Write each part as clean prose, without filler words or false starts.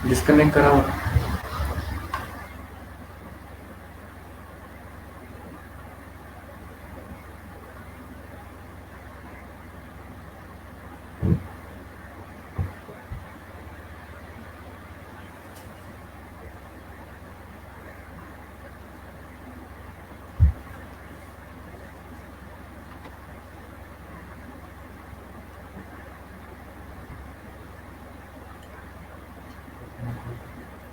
Disconnect करावं.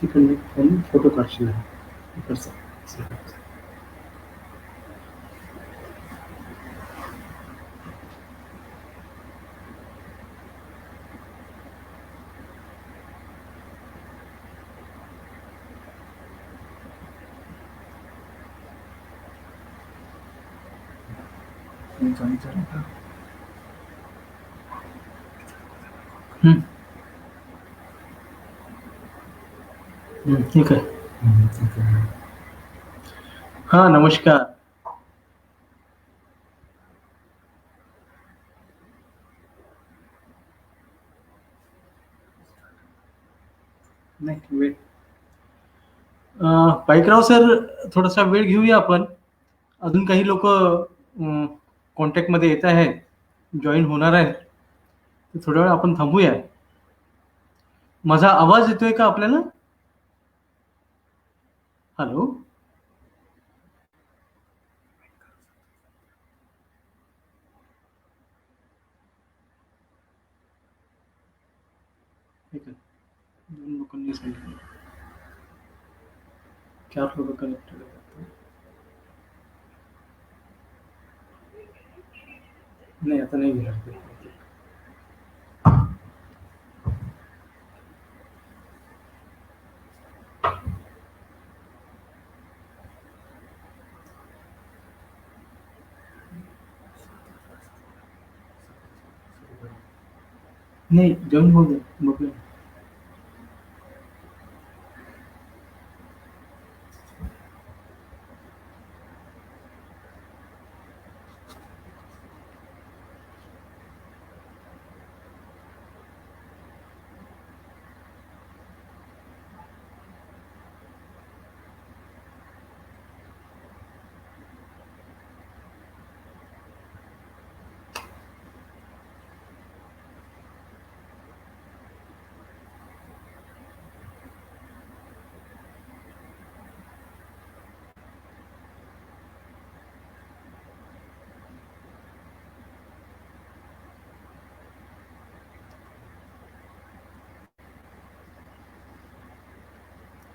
तिकडनं phone photo काढशील इकडचा. जॉईन झालं का? ठीक आहे. हा, नमस्कार. नाही वेळ. बाईकराव सर, थोडासा वेळ घेऊया आपण. अजून काही लोक कॉन्टॅक्टमध्ये येत आहेत, जॉईन होणार आहेत. तर थोड्या वेळ आपण थांबूया. माझा आवाज येतोय का आपल्याला? हॅलो. ठीक आहे. 2 लोकांनी सांगितलं. 4 लोक कनेक्टेड आहेत. नाही, आता नाही घेणार ते. नाही, जॉईन होऊ दे, बघूया.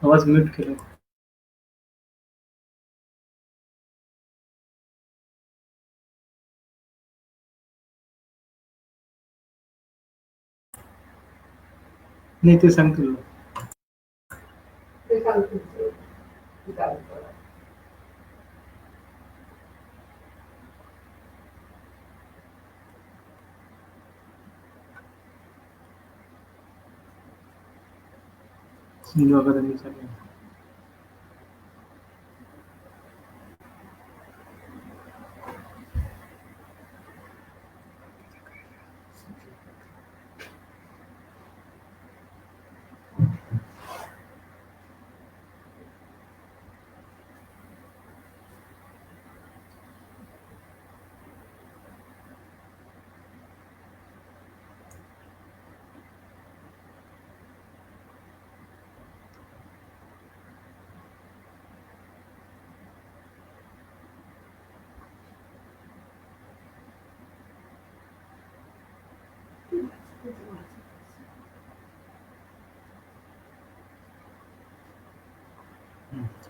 आवाज म्यूट केला. नाही, ते सांगतील. सिंधू अकादमी चालेल.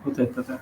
होत आहेत आता.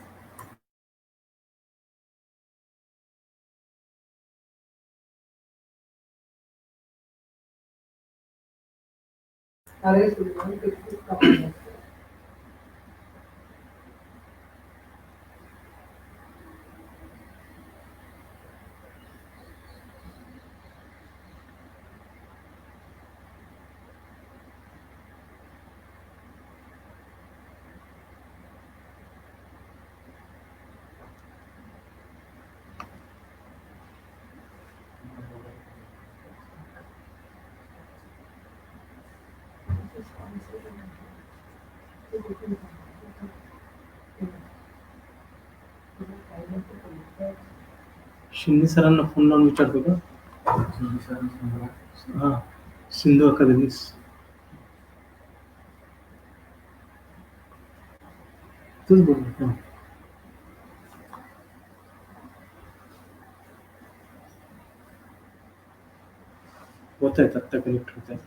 शिंदे सरांना फोन लावून विचारतो का? हा, सिंधू अकादमीस. तूच बोल. हा. होत आहेत, आत्ता कनेक्ट होत आहेत.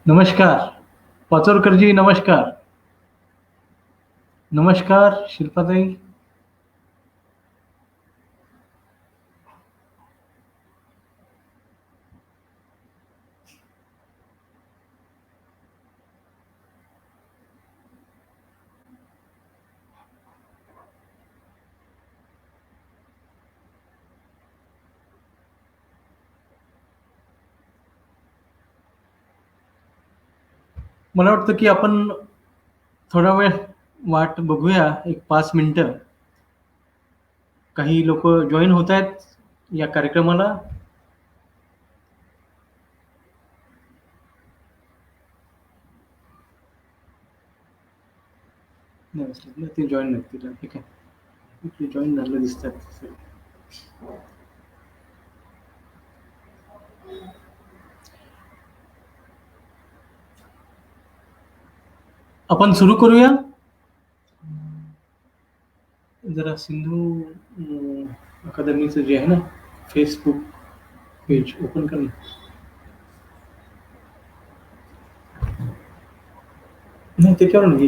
नमस्कार पाचोरकरजी, नमस्कार. नमस्कार शिल्पाताई. मला वाटतं की आपण थोडा वेळ वाट बघूया, एक 5 मिनिटं. काही लोक जॉईन होत आहेत या कार्यक्रमाला. नाही असलं ना, ते जॉईन नाही तिला. ठीक आहे, जॉईन झालं दिसतात. आपण सुरू करूया. जरा सिंधू अकादमीचं जे आहे ना फेसबुक पेज ओपन कर ना. नाही, त्याच्यावर नाही.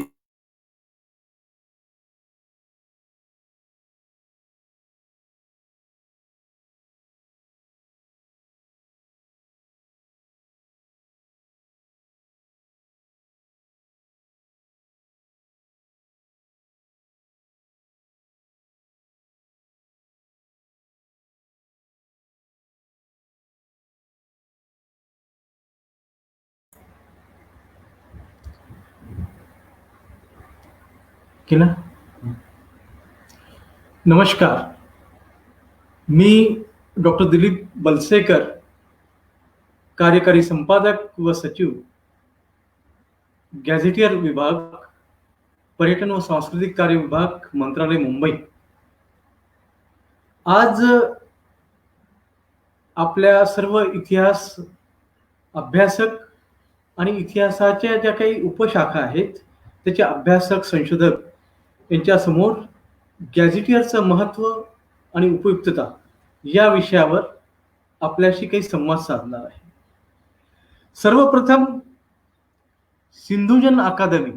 केला. नमस्कार, मी डॉक्टर दिलीप बलसेकर, कार्यकारी संपादक व सचिव, गॅझेटियर विभाग, पर्यटन व सांस्कृतिक कार्य विभाग, मंत्रालय, मुंबई. आज आपल्या सर्व इतिहास अभ्यासक आणि इतिहासाच्या ज्या काही उपशाखा आहेत त्याचे अभ्यासक, संशोधक यांच्या समोर गॅझेटियरचं महत्त्व आणि उपयुक्तता या विषयावर आपल्याशी काही संवाद साधणार आहे. सर्वप्रथम सिंधुजन अकादमी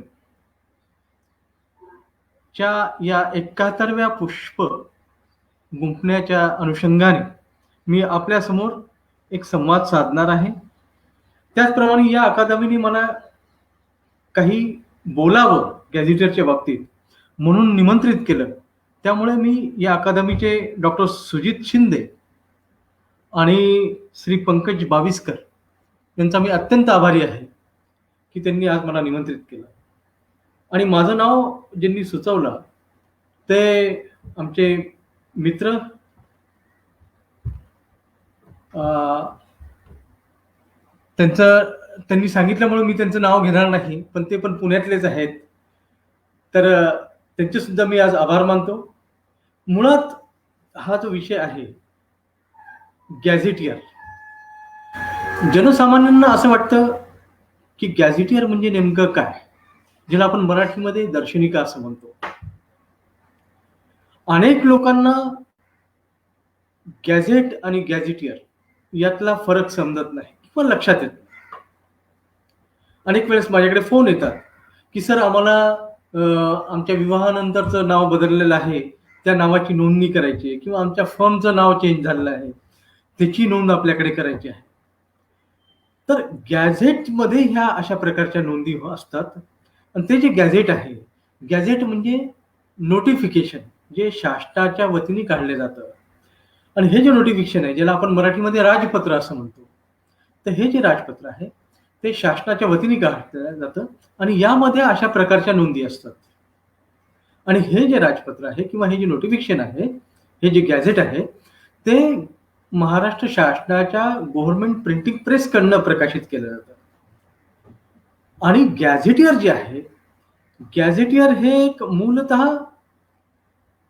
च्या या 71व्या पुष्प गुंफण्याच्या अनुषंगाने मी आपल्या समोर एक संवाद साधणार आहे. त्याचप्रमाणे या अकादमीने मला काही बोलावं गॅझेटियरच्या बाबतीत म्हणून निमंत्रित केलं. त्यामुळे मी या अकादमीचे डॉक्टर सुजित शिंदे आणि श्री पंकज बाविस्कर यांचा मी अत्यंत आभारी आहे की त्यांनी आज मला निमंत्रित केलं. आणि माझं नाव ज्यांनी सुचवलं ते आमचे मित्र त्यांनी सांगितल्यामुळे मी त्यांचं नाव घेणार नाही, पण ते पण पुण्यातलेच आहेत, तर त्यांचे सुद्धा मी आज आभार मानतो. मुळात हा जो विषय आहे गॅझेटियर, जनसामान्यांना असं वाटतं की गॅझेटियर म्हणजे नेमकं काय, ज्याला आपण मराठीमध्ये दर्शनिका असं म्हणतो. अनेक लोकांना गॅझेट आणि गॅझेटियर यातला फरक समजत नाही किंवा लक्षात येत नाही. अनेक वेळेस माझ्याकडे फोन येतात की सर, आम्हाला आमच्या विवाहानंतरचं नाव बदललेलं आहे, त्या नावाची नोंदणी करायची आहे, किंवा आमच्या फर्मचं नाव चेंज झालेलं आहे, त्याची नोंद आपल्याकडे करायची आहे. तर गॅझेटमध्ये ह्या अशा प्रकारच्या नोंदी असतात. आणि ते जे गॅझेट आहे गॅझेट म्हणजे नोटिफिकेशन जे शासनाच्या वतीने काढलं जातं. आणि हे जे नोटिफिकेशन आहे, ज्याला आपण मराठीमध्ये राजपत्र असं म्हणतो. तर हे जे राजपत्र आहे, ते शासनाच्या वतीने काढलं जातं आणि यामध्ये अशा प्रकारच्या नोंदी असतात. आणि हे जे राजपत्र आहे किंवा हे जे नोटिफिकेशन आहे, हे जे गॅझेट आहे, ते महाराष्ट्र शासनाच्या गव्हर्नमेंट प्रिंटिंग प्रेसकडनं प्रकाशित केलं जातं. आणि गॅझेटियर जे आहे, गॅझेटियर हे एक मूलतः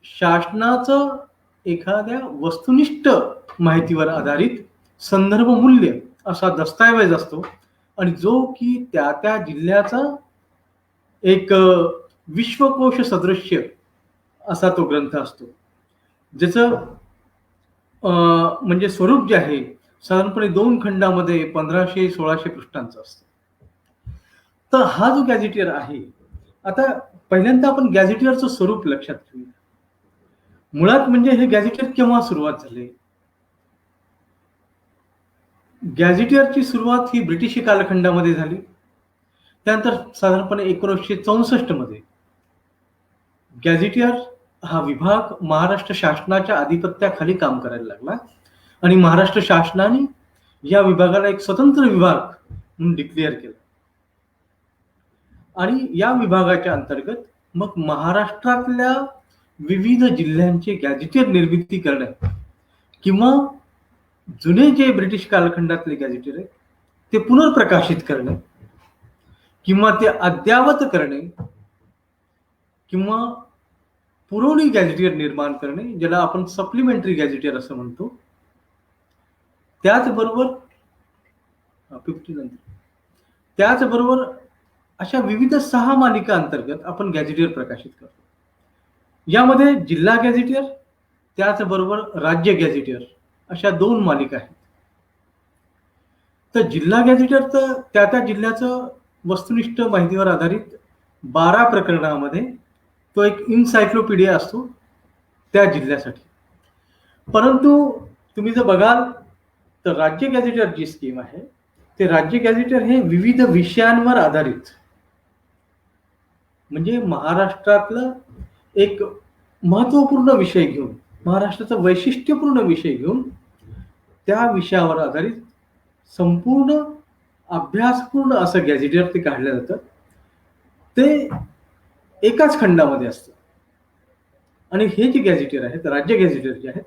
शासनाचं एखाद्या वस्तुनिष्ठ माहितीवर आधारित संदर्भ मूल्य असा दस्तऐवज असतो आणि जो की त्या जिल्ह्याचा एक विश्वकोश सदृश्य असा तो ग्रंथ असतो, ज्याचं म्हणजे स्वरूप जे आहे साधारणपणे 2 खंडामध्ये 1500-1600 पृष्ठांचं असतं. तर हा जो गॅझेटियर आहे, आता पहिल्यांदा आपण गॅझेटियरचं स्वरूप लक्षात घेऊया. मुळात म्हणजे हे गॅझेटियर केव्हा सुरुवात झाले? गॅझेटियरची सुरुवात ही ब्रिटिश कालखंडामध्ये झाली. त्यानंतर साधारणपणे 1964 मध्ये गॅझेटियर हा विभाग महाराष्ट्र शासनाच्या आधिपत्याखाली काम करायला लागला आणि महाराष्ट्र शासनाने या विभागाला एक स्वतंत्र विभाग म्हणून डिक्लेअर केलं. आणि या विभागाच्या अंतर्गत मग महाराष्ट्रातल्या विविध जिल्ह्यांचे गॅझेटियर निर्मिती करणे किंवा जुने जे ब्रिटिश कालखंडातले गॅझेटियर आहेत ते पुनर्प्रकाशित करणे किंवा ते अद्ययावत करणे किंवा पुरवणी गॅझेटियर निर्माण करणे, ज्याला आपण सप्लिमेंटरी गॅझेटियर असं म्हणतो. त्याचबरोबर अशा विविध 6 मालिका अंतर्गत आपण गॅझेटियर प्रकाशित करतो. यामध्ये जिल्हा गॅझेटियर, त्याचबरोबर राज्य गॅझेटियर अशा 2 मालिका आहेत. तर जिल्हा गॅझेटियर तर त्या जिल्ह्याचं वस्तुनिष्ठ माहितीवर आधारित 12 प्रकरणामध्ये तो एक इन्सायक्लोपीडिया असतो त्या जिल्ह्यासाठी. परंतु तुम्ही जर बघाल तर राज्य गॅझेटियर जी स्कीम आहे, ते राज्य गॅझेटियर हे विविध विषयांवर आधारित, म्हणजे महाराष्ट्रातलं एक महत्वपूर्ण विषय घेऊन, महाराष्ट्राचा वैशिष्ट्यपूर्ण विषय घेऊन त्या विषयावर आधारित संपूर्ण अभ्यासपूर्ण असं गॅझेटियर ते काढलं जातं. ते एकाच खंडामध्ये असतं. आणि हे जे गॅझेटियर आहेत, राज्य गॅझेटियर जे आहेत,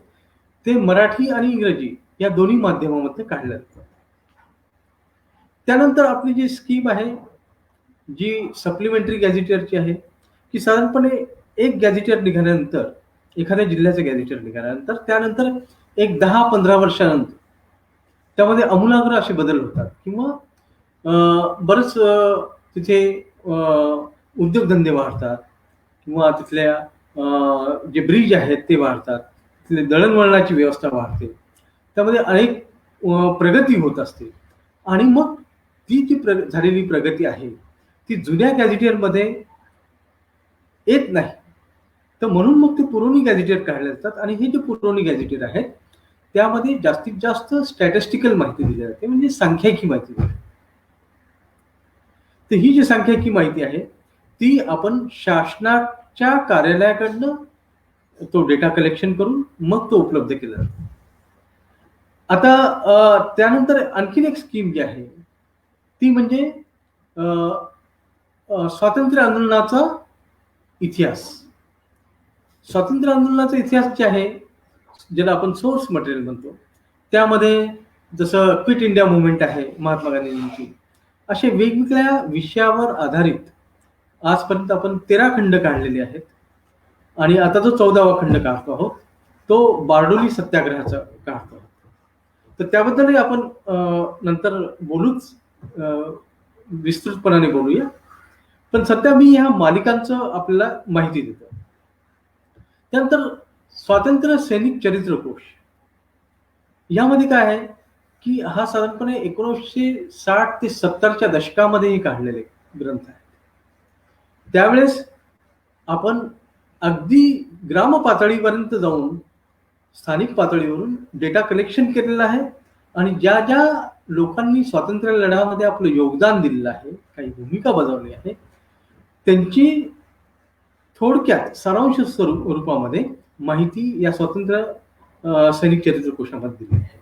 ते मराठी आणि इंग्रजी या दोन्ही माध्यमामध्ये काढलं जातं. त्यानंतर आपली जी स्कीम आहे, जी सप्लिमेंटरी गॅझेटियरची आहे, की साधारणपणे एक गॅझेटियर निघाल्यानंतर, एखाद्या जिल्ह्याचं गॅझेटियर निघाल्यानंतर त्यानंतर एक 10-15 वर्षानंतर त्यामध्ये आमूलाग्र असे बदल होतात किंवा बरंच तिथे उद्योगधंदे वाढतात किंवा तिथल्या जे ब्रिज आहेत ते वाढतात, तिथले दळणवळणाची व्यवस्था वाढते, त्यामध्ये अनेक प्रगती होत असते. आणि मग ती जी झालेली प्रगती आहे ती जुन्या गॅझेटियरमध्ये येत नाही. तर म्हणून मग ते पुरवणी गॅझेटियर काढले जातात आणि हे जे पुरवणी गॅझेटियर आहेत त्यामध्ये जास्तीत जास्त स्टॅटिस्टिकल माहिती दिली जाते, म्हणजे सांख्यिकी माहिती दिली जाते. तर ही जी सांख्यिकी माहिती आहे ती आपण शासनाच्या कार्यालयाकडनं तो डेटा कलेक्शन करून मग तो उपलब्ध केला जातो. आता त्यानंतर आणखीन एक स्कीम जी आहे ती म्हणजे स्वातंत्र्य आंदोलनाचा इतिहास. स्वातंत्र्य आंदोलनाचा इतिहास जे आहे, ज्याला आपण सोर्स मटेरियल म्हणतो, त्यामध्ये जसं क्विट इंडिया मुवमेंट आहे महात्मा गांधींची, असे वेगवेगळ्या विषयावर आधारित आजपर्यंत आपण 13 खंड काढलेले आहेत. आणि आता जो 14वा खंड काढतो आहोत तो बारडोली सत्याग्रहाचा काढतो आहोत. तर त्याबद्दलही आपण नंतर बोलूच, विस्तृतपणाने बोलूया. पण सध्या मी ह्या मालिकांचं आपल्याला माहिती देतो. त्यानंतर स्वातंत्र्य सैनिक चरित्रकोश, यामध्ये काय आहे की हा साधारणपणे 1960 ते 70च्या दशकामध्ये काढलेले ग्रंथ आहे. त्यावेळेस आपण अगदी ग्राम पातळीपर्यंत जाऊन स्थानिक पातळीवरून डेटा कलेक्शन केलेला आहे आणि ज्या ज्या लोकांनी स्वातंत्र्य लढ्यामध्ये आपलं योगदान दिलेलं आहे, काही भूमिका बजावली आहे, त्यांची थोडक्यात सारांश रूपामध्ये माहिती या स्वतंत्र सैनिक चरित्र कोशामध्ये दिली आहे.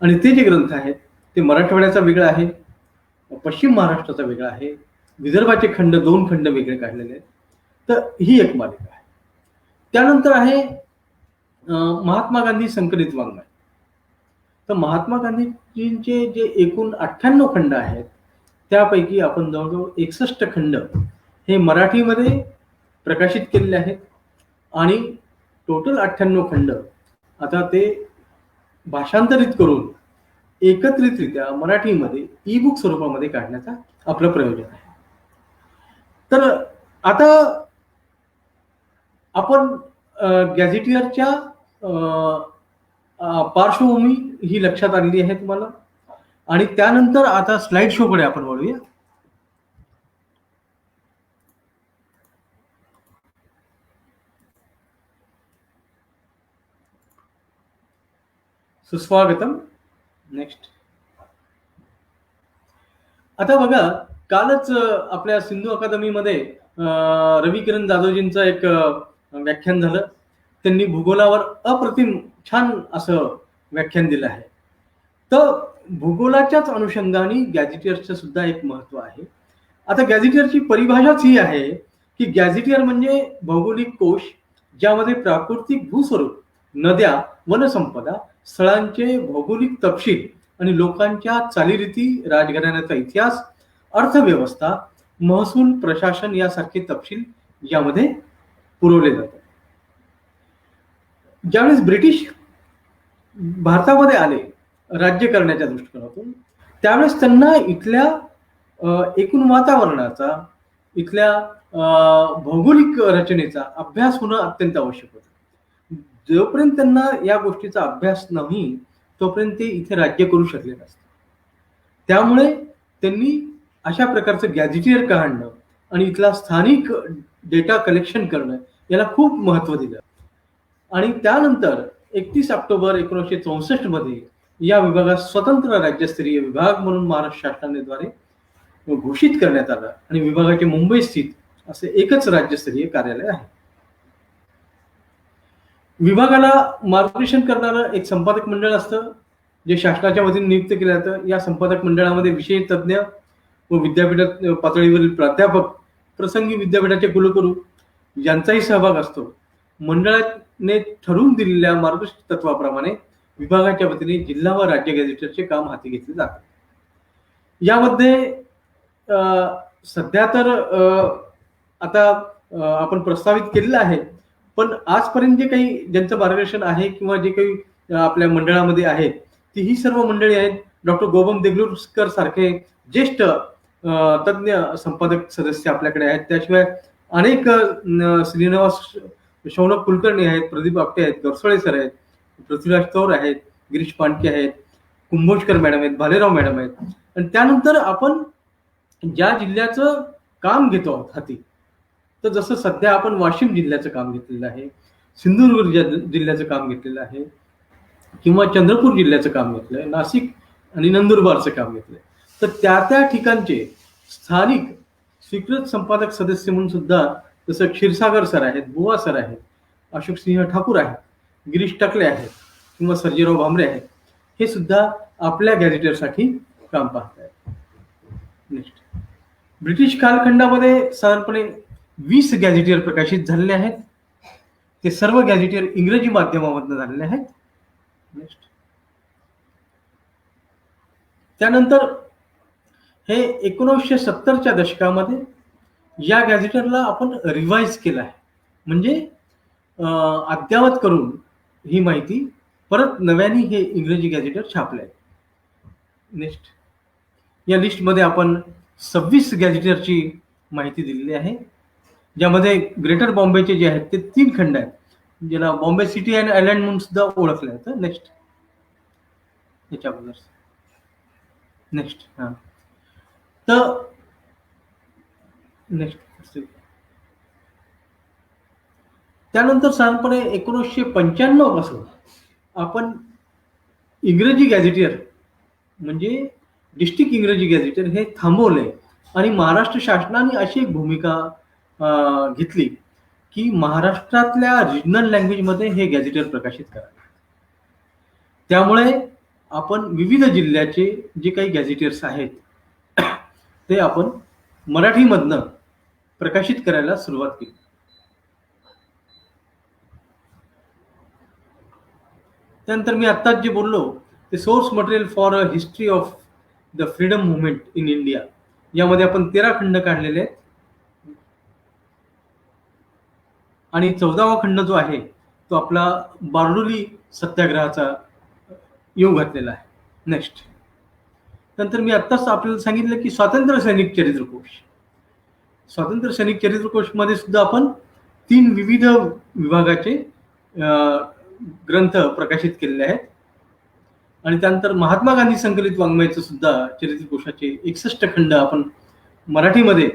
आणि ते जे ग्रंथ आहेत ते मराठवाड्याचा वेगळा आहे, पश्चिम महाराष्ट्राचा वेगळा आहे, विदर्भाचे खंड 2 खंड वेगळे काढलेले आहेत. तर ही एक मालिका आहे. त्यानंतर आहे महात्मा गांधी संकलित वाङ्मय. तर महात्मा गांधीजींचे जे एकूण 98 खंड आहेत त्यापैकी आपण जवळजवळ 61 खंड हे मराठीमध्ये प्रकाशित केलेले आहेत आणि टोटल 98 खंड आता ते भाषांतरित करून एकत्रितरित्या मराठीमध्ये ई बुक स्वरूपामध्ये काढण्याचा आपलं प्रयोजन आहे. तर आता आपण गॅझेटियरच्या पार्श्वभूमी ही लक्षात आलेली आहे तुम्हाला. आणि त्यानंतर आता स्लाइड शो कडे आपण वळूया. सुस्वागतम. नेक्स्ट. आता बघा, कालच आपल्या सिंधू अकादमीमध्ये रविकिरण जाधवजींचं एक व्याख्यान झालं. त्यांनी भूगोलावर अप्रतिम छान असं व्याख्यान दिलं आहे. तर भूगोलाच्याच अनुषंगाने गॅझेटियरचं सुद्धा एक महत्व आहे. आता गॅझेटियरची परिभाषाच ही आहे की गॅझेटियर म्हणजे भौगोलिक कोश ज्यामध्ये प्राकृतिक भूस्वरूप, नद्या, वनसंपदा, स्थळांचे भौगोलिक तपशील आणि लोकांच्या चालीरीती, राजघराण्याचा इतिहास, अर्थव्यवस्था, महसूल, प्रशासन यासारखे तपशील यामध्ये पुरवले जातात. ज्यावेळेस ब्रिटिश भारतामध्ये आले राज्य करण्याच्या दृष्टिकोनातून, त्यावेळेस त्यांना इथल्या एकूण वातावरणाचा, इथल्या भौगोलिक रचनेचा अभ्यास होणं अत्यंत आवश्यक होतं. जोपर्यंत त्यांना या गोष्टीचा अभ्यास नाही तोपर्यंत ते इथे राज्य करू शकले नसते. त्यामुळे त्यांनी अशा प्रकारचं गॅझेटियर काढणं आणि इथला स्थानिक डेटा कलेक्शन करणं याला खूप महत्व दिलं. आणि त्यानंतर 31 ऑक्टोबर 1964 मध्ये या विभागास स्वतंत्र राज्यस्तरीय विभाग म्हणून महाराष्ट्र शासनाद्वारे घोषित करण्यात आलं आणि विभागाचे मुंबई स्थित असे एकच राज्यस्तरीय कार्यालय आहे. विभागाला मार्गदर्शन करणारं एक संपादक मंडळ असतं जे शासनाच्या वतीने नियुक्त केलं जातं. या संपादक मंडळामध्ये विषय तज्ज्ञ व विद्यापीठ पातळीवरील प्राध्यापक, प्रसंगी विद्यापीठाचे कुलगुरू यांचाही सहभाग असतो. मंडळाने ठरवून दिलेल्या मार्गदर्शक तत्वाप्रमाणे विभागाच्या वतीने जिल्हा व राज्य गॅझेटरचे काम हाती घेतले जातात. यामध्ये सध्या तर आता आपण प्रस्तावित केलेलं आहे, पण आजपर्यंत जे काही ज्यांचं मार्गदर्शन आहे किंवा जे काही आपल्या मंडळामध्ये आहेत ती ही सर्व मंडळी आहेत. डॉक्टर गोबम देगलूरकर सारखे ज्येष्ठ तज्ज्ञ संपादक सदस्य आपल्याकडे आहेत. त्याशिवाय अनेक श्रीनिवास शौनक कुलकर्णी आहेत, प्रदीप आपटे आहेत, गरसोळे सर आहेत, पृथ्वीराज तौर आहेत, गिरीश पांडके आहेत, कुंभोजकर मॅडम आहेत, भालेराव मॅडम आहेत. आणि त्यानंतर आपण ज्या जिल्ह्याचं काम घेतो आहोत हाती, तर जसं सध्या आपण वाशिम जिल्ह्याचं काम घेतलेलं आहे, सिंधुदुर्ग जिल्ह्याचं काम घेतलेलं आहे किंवा चंद्रपूर जिल्ह्याचं काम घेतलंय, नाशिक आणि नंदुरबारचं काम घेतलंय. तर त्या ठिकाणचे स्थानिक स्वीकृत संपादक सदस्य म्हणून सुद्धा जसं क्षीरसागर सर आहेत, बुवा सर आहेत, अशोक सिंह ठाकूर आहेत, गिरीश टकले आहेत किंवा सर्जेराव भामरे आहेत, हे सुद्धा आपल्या गॅझेटियरसाठी काम पाहत आहेत. नेक्स्ट. ब्रिटिश कालखंडामध्ये साधारणपणे 20 गॅझेटियर प्रकाशित झालेले आहेत. ते सर्व गॅझेटियर इंग्रजी माध्यमामधून झालेले आहेत. नेक्स्ट. त्यानंतर हे 1970च्या दशकामध्ये या गॅझेटरला आपण रिवाइज केलं आहे, म्हणजे अद्ययावत करून ही माहिती परत नव्याने हे इंग्रजी गॅझेटर छापले आहे. नेक्स्ट. या लिस्टमध्ये आपण 26 गॅझेटरची माहिती दिलेली आहे, ज्यामध्ये ग्रेटर बॉम्बेचे जे आहेत ते 3 खंड आहेत, ज्याला बॉम्बे सिटी अँड आयलँड म्हणून सुद्धा ओळखलं जातं. नेक्स्ट. याच्याबद्दल नेक्स्ट. हां, तर नेक्स्ट. त्यानंतर साधारणपणे 1995 पासून आपण इंग्रजी गॅझेटियर म्हणजे डिस्ट्रिक्ट इंग्रजी गॅझेटियर हे थांबवले आणि महाराष्ट्र शासनाने अशी एक भूमिका घेतली की महाराष्ट्रातल्या रिजनल लँग्वेजमध्ये हे गॅझेटर प्रकाशित करा. त्यामुळे आपण विविध जिल्ह्याचे जे काही गॅझेटर्स आहेत ते आपण मराठीमधनं प्रकाशित करायला सुरुवात केली. त्यानंतर मी आत्ताच जे बोललो ते source material for a history of the freedom movement in India, यामध्ये आपण 13 खंड काढलेले आहेत आणि 14वा खंड जो आहे तो आपला बारडोली सत्याग्रहाचा योग घातलेला आहे. नेक्स्ट, नंतर मी आत्ताच आपल्याला सांगितलं की स्वातंत्र्य सैनिक चरित्रकोश. स्वातंत्र्य सैनिक चरित्रकोश मध्ये सुद्धा आपण 3 विविध विभागाचे ग्रंथ प्रकाशित केलेले आहेत आणि त्यानंतर महात्मा गांधी संकलित वाङ्मयाचं सुद्धा चरित्रकोशाचे 61 खंड आपण मराठीमध्ये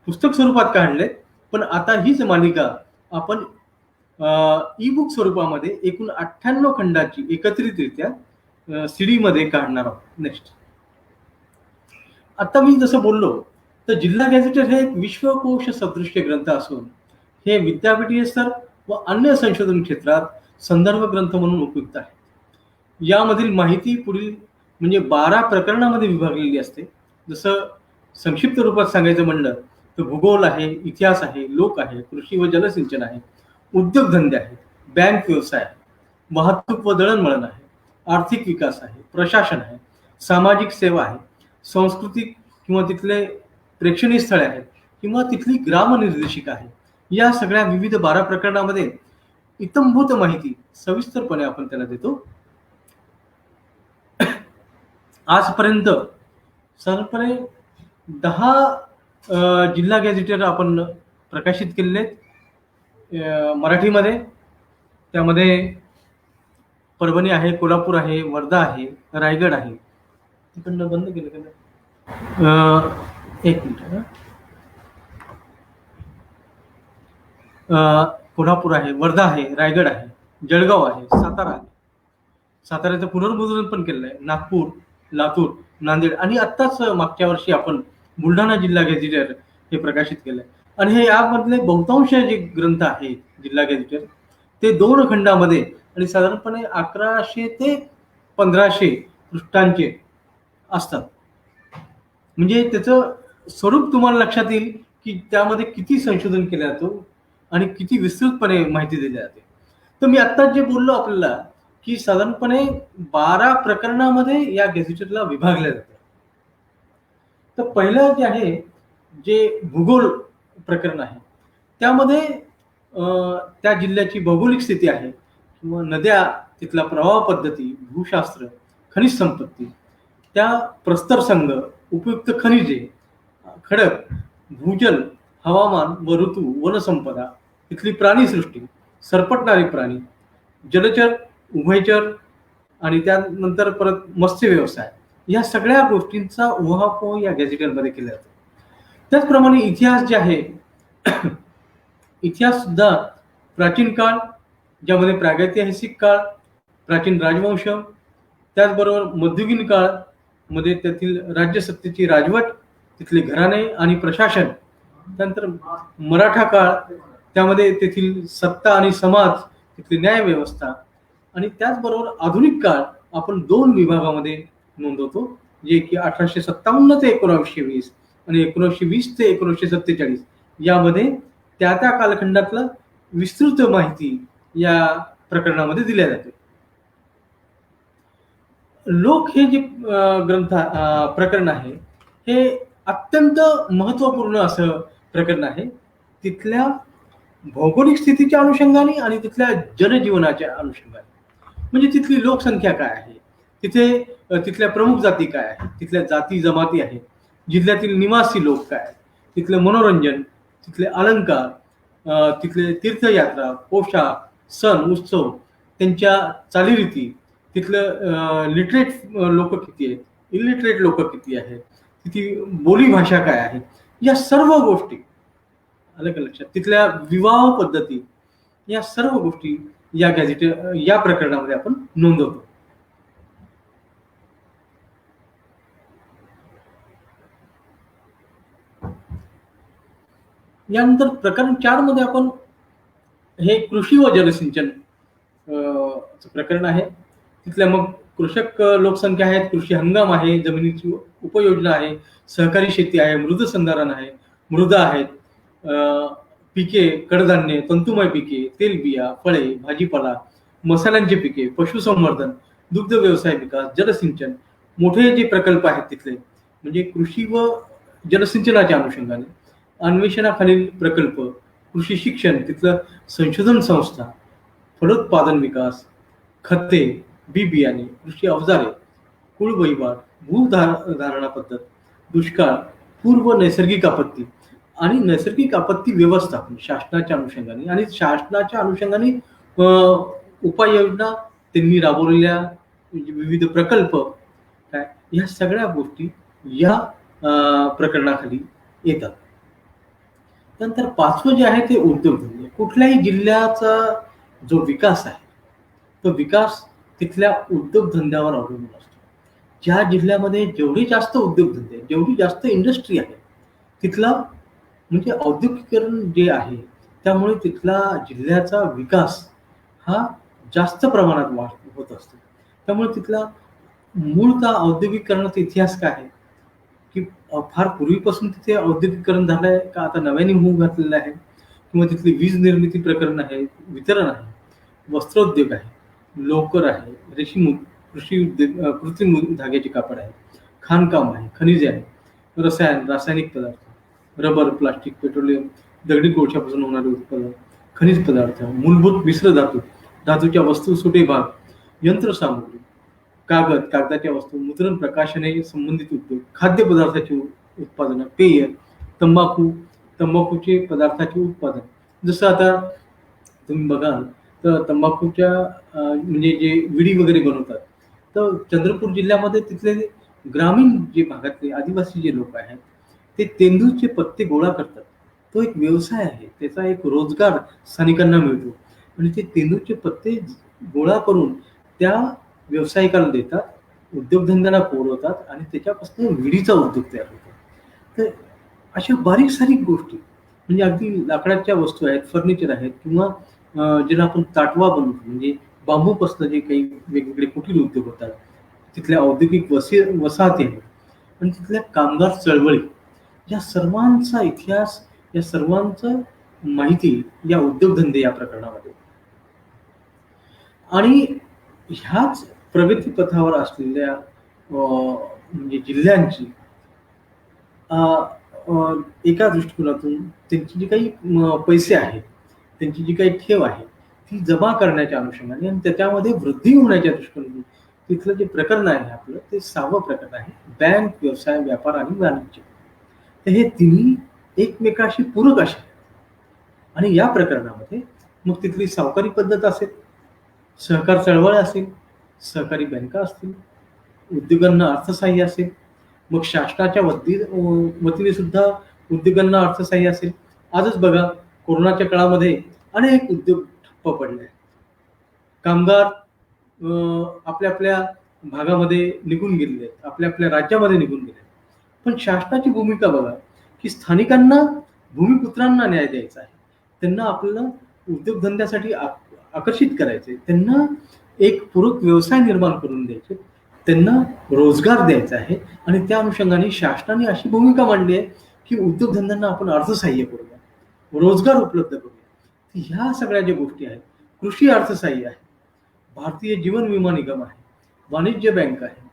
पुस्तक स्वरूपात काढले. पण आता हीच मालिका आपण ई बुक स्वरूपामध्ये एकूण 98 खंडाची एकत्रितरित्या सीडी मध्ये काढणार आहोत. नेक्स्ट, आता मी जसं बोललो तर जिल्हा गॅझेटर हे एक विश्वकोश सदृश्य ग्रंथ असून हे विद्यापीठीय स्तर व अन्य संशोधन क्षेत्रात संदर्भ ग्रंथ म्हणून उपयुक्त आहे. यामधील माहिती पुढील म्हणजे 12 प्रकरणामध्ये विभागलेली असते. जसं संक्षिप्त रूपात सांगायचं म्हणलं तर भूगोल आहे, इतिहास आहे, लोक आहे, कृषी व जलसिंचन आहे, उद्योगधंदे आहेत, बँक व्यवसाय आहे, वाहतूक व दळणवळण आहे, आर्थिक विकास आहे, प्रशासन आहे, सामाजिक सेवा आहे, सांस्कृतिक किंवा तिथले प्रेक्षणीय स्थळे आहेत किंवा तिथली ग्रामनिर्देशिका आहे. या सगळ्या विविध 12 प्रकरणामध्ये इत्थंभूत माहिती सविस्तरपणे आपण त्याला देतो. आजपर्यंत साधारणपणे 10 जिल्हा गॅझेटर आपण प्रकाशित केलेले आहेत मराठीमध्ये. त्यामध्ये परभणी आहे, कोल्हापूर आहे, वर्धा आहे, रायगड आहे. तिकडनं बंद केलं का? एक मिनिट. कोल्हापूर आहे, वर्धा आहे, रायगड आहे, जळगाव आहे, सातारा आहे. साताऱ्याचं पुनर्मुद्रण पण केलेलं आहे. नागपूर, लातूर, नांदेड आणि आत्ताच मागच्या वर्षी आपण बुलढाणा जिल्हा गॅझेटर हे प्रकाशित केलंय. आणि हे यामधले बहुतांश जे ग्रंथ आहेत जिल्हा गॅझेटर ते 2 खंडामध्ये आणि साधारणपणे 1100 ते 1500 पृष्ठांचे असतात. म्हणजे त्याचं स्वरूप तुम्हाला लक्षात येईल की त्यामध्ये किती संशोधन केलं जातं आणि किती विस्तृतपणे माहिती दिली जाते. तर मी आत्ताच जे बोललो आपल्याला की साधारणपणे 12 प्रकरणामध्ये या गॅझेटरला विभागल्या जातं. तर पहिलं जे आहे जे भूगोल प्रकरण आहे त्यामध्ये त्या जिल्ह्याची भौगोलिक स्थिती आहे किंवा नद्या, तिथला प्रवाह पद्धती, भूशास्त्र, खनिज संपत्ती, त्या प्रस्तर संघ, उपयुक्त खनिजे, खडक, भूजल, हवामान व ऋतू, वनसंपदा, तिथली प्राणीसृष्टी, सरपटणारे प्राणी, जलचर, उभयचर आणि त्यानंतर परत मत्स्य व्यवसाय, या सगळ्या गोष्टींचा उहापोह या गॅझेटरमध्ये केला जातो. त्याचप्रमाणे इतिहास जे आहे इतिहास सुद्धा प्राचीन काळ, ज्यामध्ये प्रागैतिहासिक काळ, प्राचीन राजवंश, त्याचबरोबर मध्ययुगीन काळ मध्ये त्यातील राज्यसत्तेची राजवट, तिथले घराणे आणि प्रशासन, त्यानंतर मराठा काळ, त्यामध्ये तेथील सत्ता आणि समाज, तिथली न्याय व्यवस्था आणि त्याचबरोबर आधुनिक काळ आपण 2 विभागामध्ये नोंदवतो, जे की 1857 ते 1920 आणि 1920 ते 1947 यामध्ये त्या कालखंडातला विस्तृत माहिती या प्रकरणामध्ये दिल्या जाते. लोक हे जे प्रकरण आहे हे अत्यंत महत्वपूर्ण असं प्रकरण आहे. तिथल्या भौगोलिक स्थितीच्या अनुषंगाने आणि तिथल्या जनजीवनाच्या अनुषंगाने, म्हणजे तिथली लोकसंख्या काय आहे, तिथल्या प्रमुख जाती काय आहेत, तिथल्या जाती जमाती आहेत, जिल्ह्यातील निवासी लोक काय आहेत, तिथलं मनोरंजन, तिथले अलंकार, तिथले तीर्थयात्रा, पोशाख, सण उत्सव, त्यांच्या चालीरीती, तिथलं लिटरेट लोक किती आहेत, इलिटरेट लोक किती आहेत, तिथली बोली भाषा काय आहे, या सर्व गोष्टी अलग लक्षात, तिथल्या विवाह पद्धती, या सर्व गोष्टी या गॅझेटर या प्रकरणामध्ये आपण नोंदवतो. यानंतर प्रकरण 4 मध्ये आपण हे कृषी व जलसिंचन चं प्रकरण आहे. तिथल्या मग कृषक लोकसंख्या आहेत, कृषी हंगाम आहे, जमिनीची उपयोजना आहे, सहकारी शेती आहे, मृदसंधारण आहे, मृदा आहेत, पिके, कडधान्य, तंतुमय पिके, तेलबिया, फळे, भाजीपाला, मसाल्यांची पिके, पशुसंवर्धन, दुग्ध व्यवसाय विकास, जलसिंचन, मोठे जे प्रकल्प आहेत तिथले म्हणजे कृषी व जलसिंचनाच्या अनुषंगाने अन्वेषणाखालील प्रकल्प, कृषी शिक्षण, तिथलं संशोधन संस्था, फलोत्पादन विकास, खते, बी बियाणे, कृषी अवजारे, कुळ वहिवाट, धारणा पद्धत, दुष्काळ, पूर्व नैसर्गिक आपत्ती आणि नैसर्गिक आपत्ती व्यवस्थापन शासनाच्या अनुषंगाने आणि शासनाच्या अनुषंगाने उपाययोजना त्यांनी राबवलेल्या विविध प्रकल्प काय या सगळ्या गोष्टी या प्रकरणाखाली येतात. नंतर पाचवं जे आहे ते उद्योगधंदे. कुठल्याही जिल्ह्याचा जो विकास आहे तो विकास तिथल्या उद्योगधंद्यावर अवलंबून असतो. ज्या जिल्ह्यामध्ये जेवढे जास्त उद्योगधंदे जेवढी जास्त इंडस्ट्री आहे तिथला म्हणजे औद्योगिकीकरण जे आहे त्यामुळे तिथला जिल्ह्याचा विकास हा जास्त प्रमाणात होत असतो. त्यामुळे तिथला मूळतः औद्योगिकरणाचा इतिहास काय आहे की फार पूर्वीपासून तिथे औद्योगिकरण झालंय का आता नव्याने होऊ घातलेलं आहे किंवा तिथली वीज निर्मिती प्रकरण आहे, वितरण आहे, वस्त्रोद्योग आहे, लोकर आहे, रेशीम कृषी उद्योग, कृत्रिम धाग्याचे कापड आहे, खाणकाम आहे, खनिजे आहे, रासायनिक पदार्थ, रबर, प्लास्टिक, पेट्रोलियम, दगडी कोळशापासून होणारे उत्पादन, खनिज पदार्थ, मूलभूत मिश्र धातू, धातूच्या वस्तू, सुटे भाग, यंत्रसामुग्री, कागद, कागदाच्या वस्तू, मुद्रण, प्रकाशने संबंधित उद्योग, खाद्यपदार्थाची उत्पादनं, पेय, तंबाखू, तंबाखूचे पदार्थाचे उत्पादन. जसं आता तुम्ही बघाल तर तंबाखूच्या म्हणजे जे विडी वगैरे बनवतात तर चंद्रपूर जिल्ह्यामध्ये तिथले ग्रामीण जे भागातले आदिवासी जे लोक आहेत ते तेंदूचे पत्ते गोळा करतात. तो एक व्यवसाय आहे, त्याचा एक रोजगार स्थानिकांना मिळतो आणि ते तेंदूचे पत्ते गोळा करून त्या व्यावसायिकाला देतात, उद्योगधंद्यांना पुरवतात आणि त्याच्यापासून विडीचा उद्योग तयार होतो. तर अशा बारीक सारीक गोष्टी म्हणजे अगदी लाकडाच्या वस्तू आहेत, फर्निचर आहेत किंवा ज्याला आपण ताटवा बनवतो म्हणजे बांबूपासून जे काही वेगवेगळे कुटीर उद्योग होतात, तिथल्या औद्योगिक वसाहती आहेत आणि तिथल्या कामगार चळवळी या सर्वांचा इतिहास, या सर्वांचं माहिती या उद्योगधंदे या प्रकरणामध्ये आणि ह्याच प्रगतीपथावर असलेल्या म्हणजे जिल्ह्यांची एका दृष्टिकोनातून त्यांची जी काही पैसे आहेत, त्यांची जी काही ठेव आहे ती जमा करण्याच्या अनुषंगाने आणि त्याच्यामध्ये वृद्धी होण्याच्या दृष्टिकोनातून तिथलं जे प्रकरण आहे आपलं ते 6वं प्रकरण आहे, बँक, व्यवसाय, व्यापार आणि वाणिज्य. तर हे तिन्ही एकमेकाशी पूरक असे आणि या प्रकरणामध्ये मग तिथली सावकारी पद्धत असेल, सहकार चळवळ असेल, सहकारी बँका असतील, उद्योगांना अर्थसहाय्य असेल, मग शासनाच्या वतीने सुद्धा उद्योगांना अर्थसहाय्य असेल. आजच बघा कोरोनाच्या काळामध्ये अनेक उद्योग ठप्प पडले. कामगार आपल्या आपल्या भागामध्ये निघून गेलेले आहेत, आपल्या आपल्या राज्यामध्ये निघून गेले. पण शासनाची भूमिका बघा की स्थानिकांना भूमिपुत्रांना न्याय द्यायचा आहे, त्यांना आपल्याला उद्योगधंद्यासाठी आकर्षित करायचे, त्यांना एक पूरक व्यवसाय निर्माण करून द्यायचे, त्यांना रोजगार द्यायचा आहे आणि त्या अनुषंगाने शासनाने अशी भूमिका मांडली आहे की उद्योगधंद्यांना आपण अर्थसहाय्य करूया, रोजगार उपलब्ध करूया. ह्या सगळ्या ज्या गोष्टी आहेत, कृषी अर्थसहाय्य आहे, भारतीय जीवन विमा निगम आहे, वाणिज्य बँक आहे,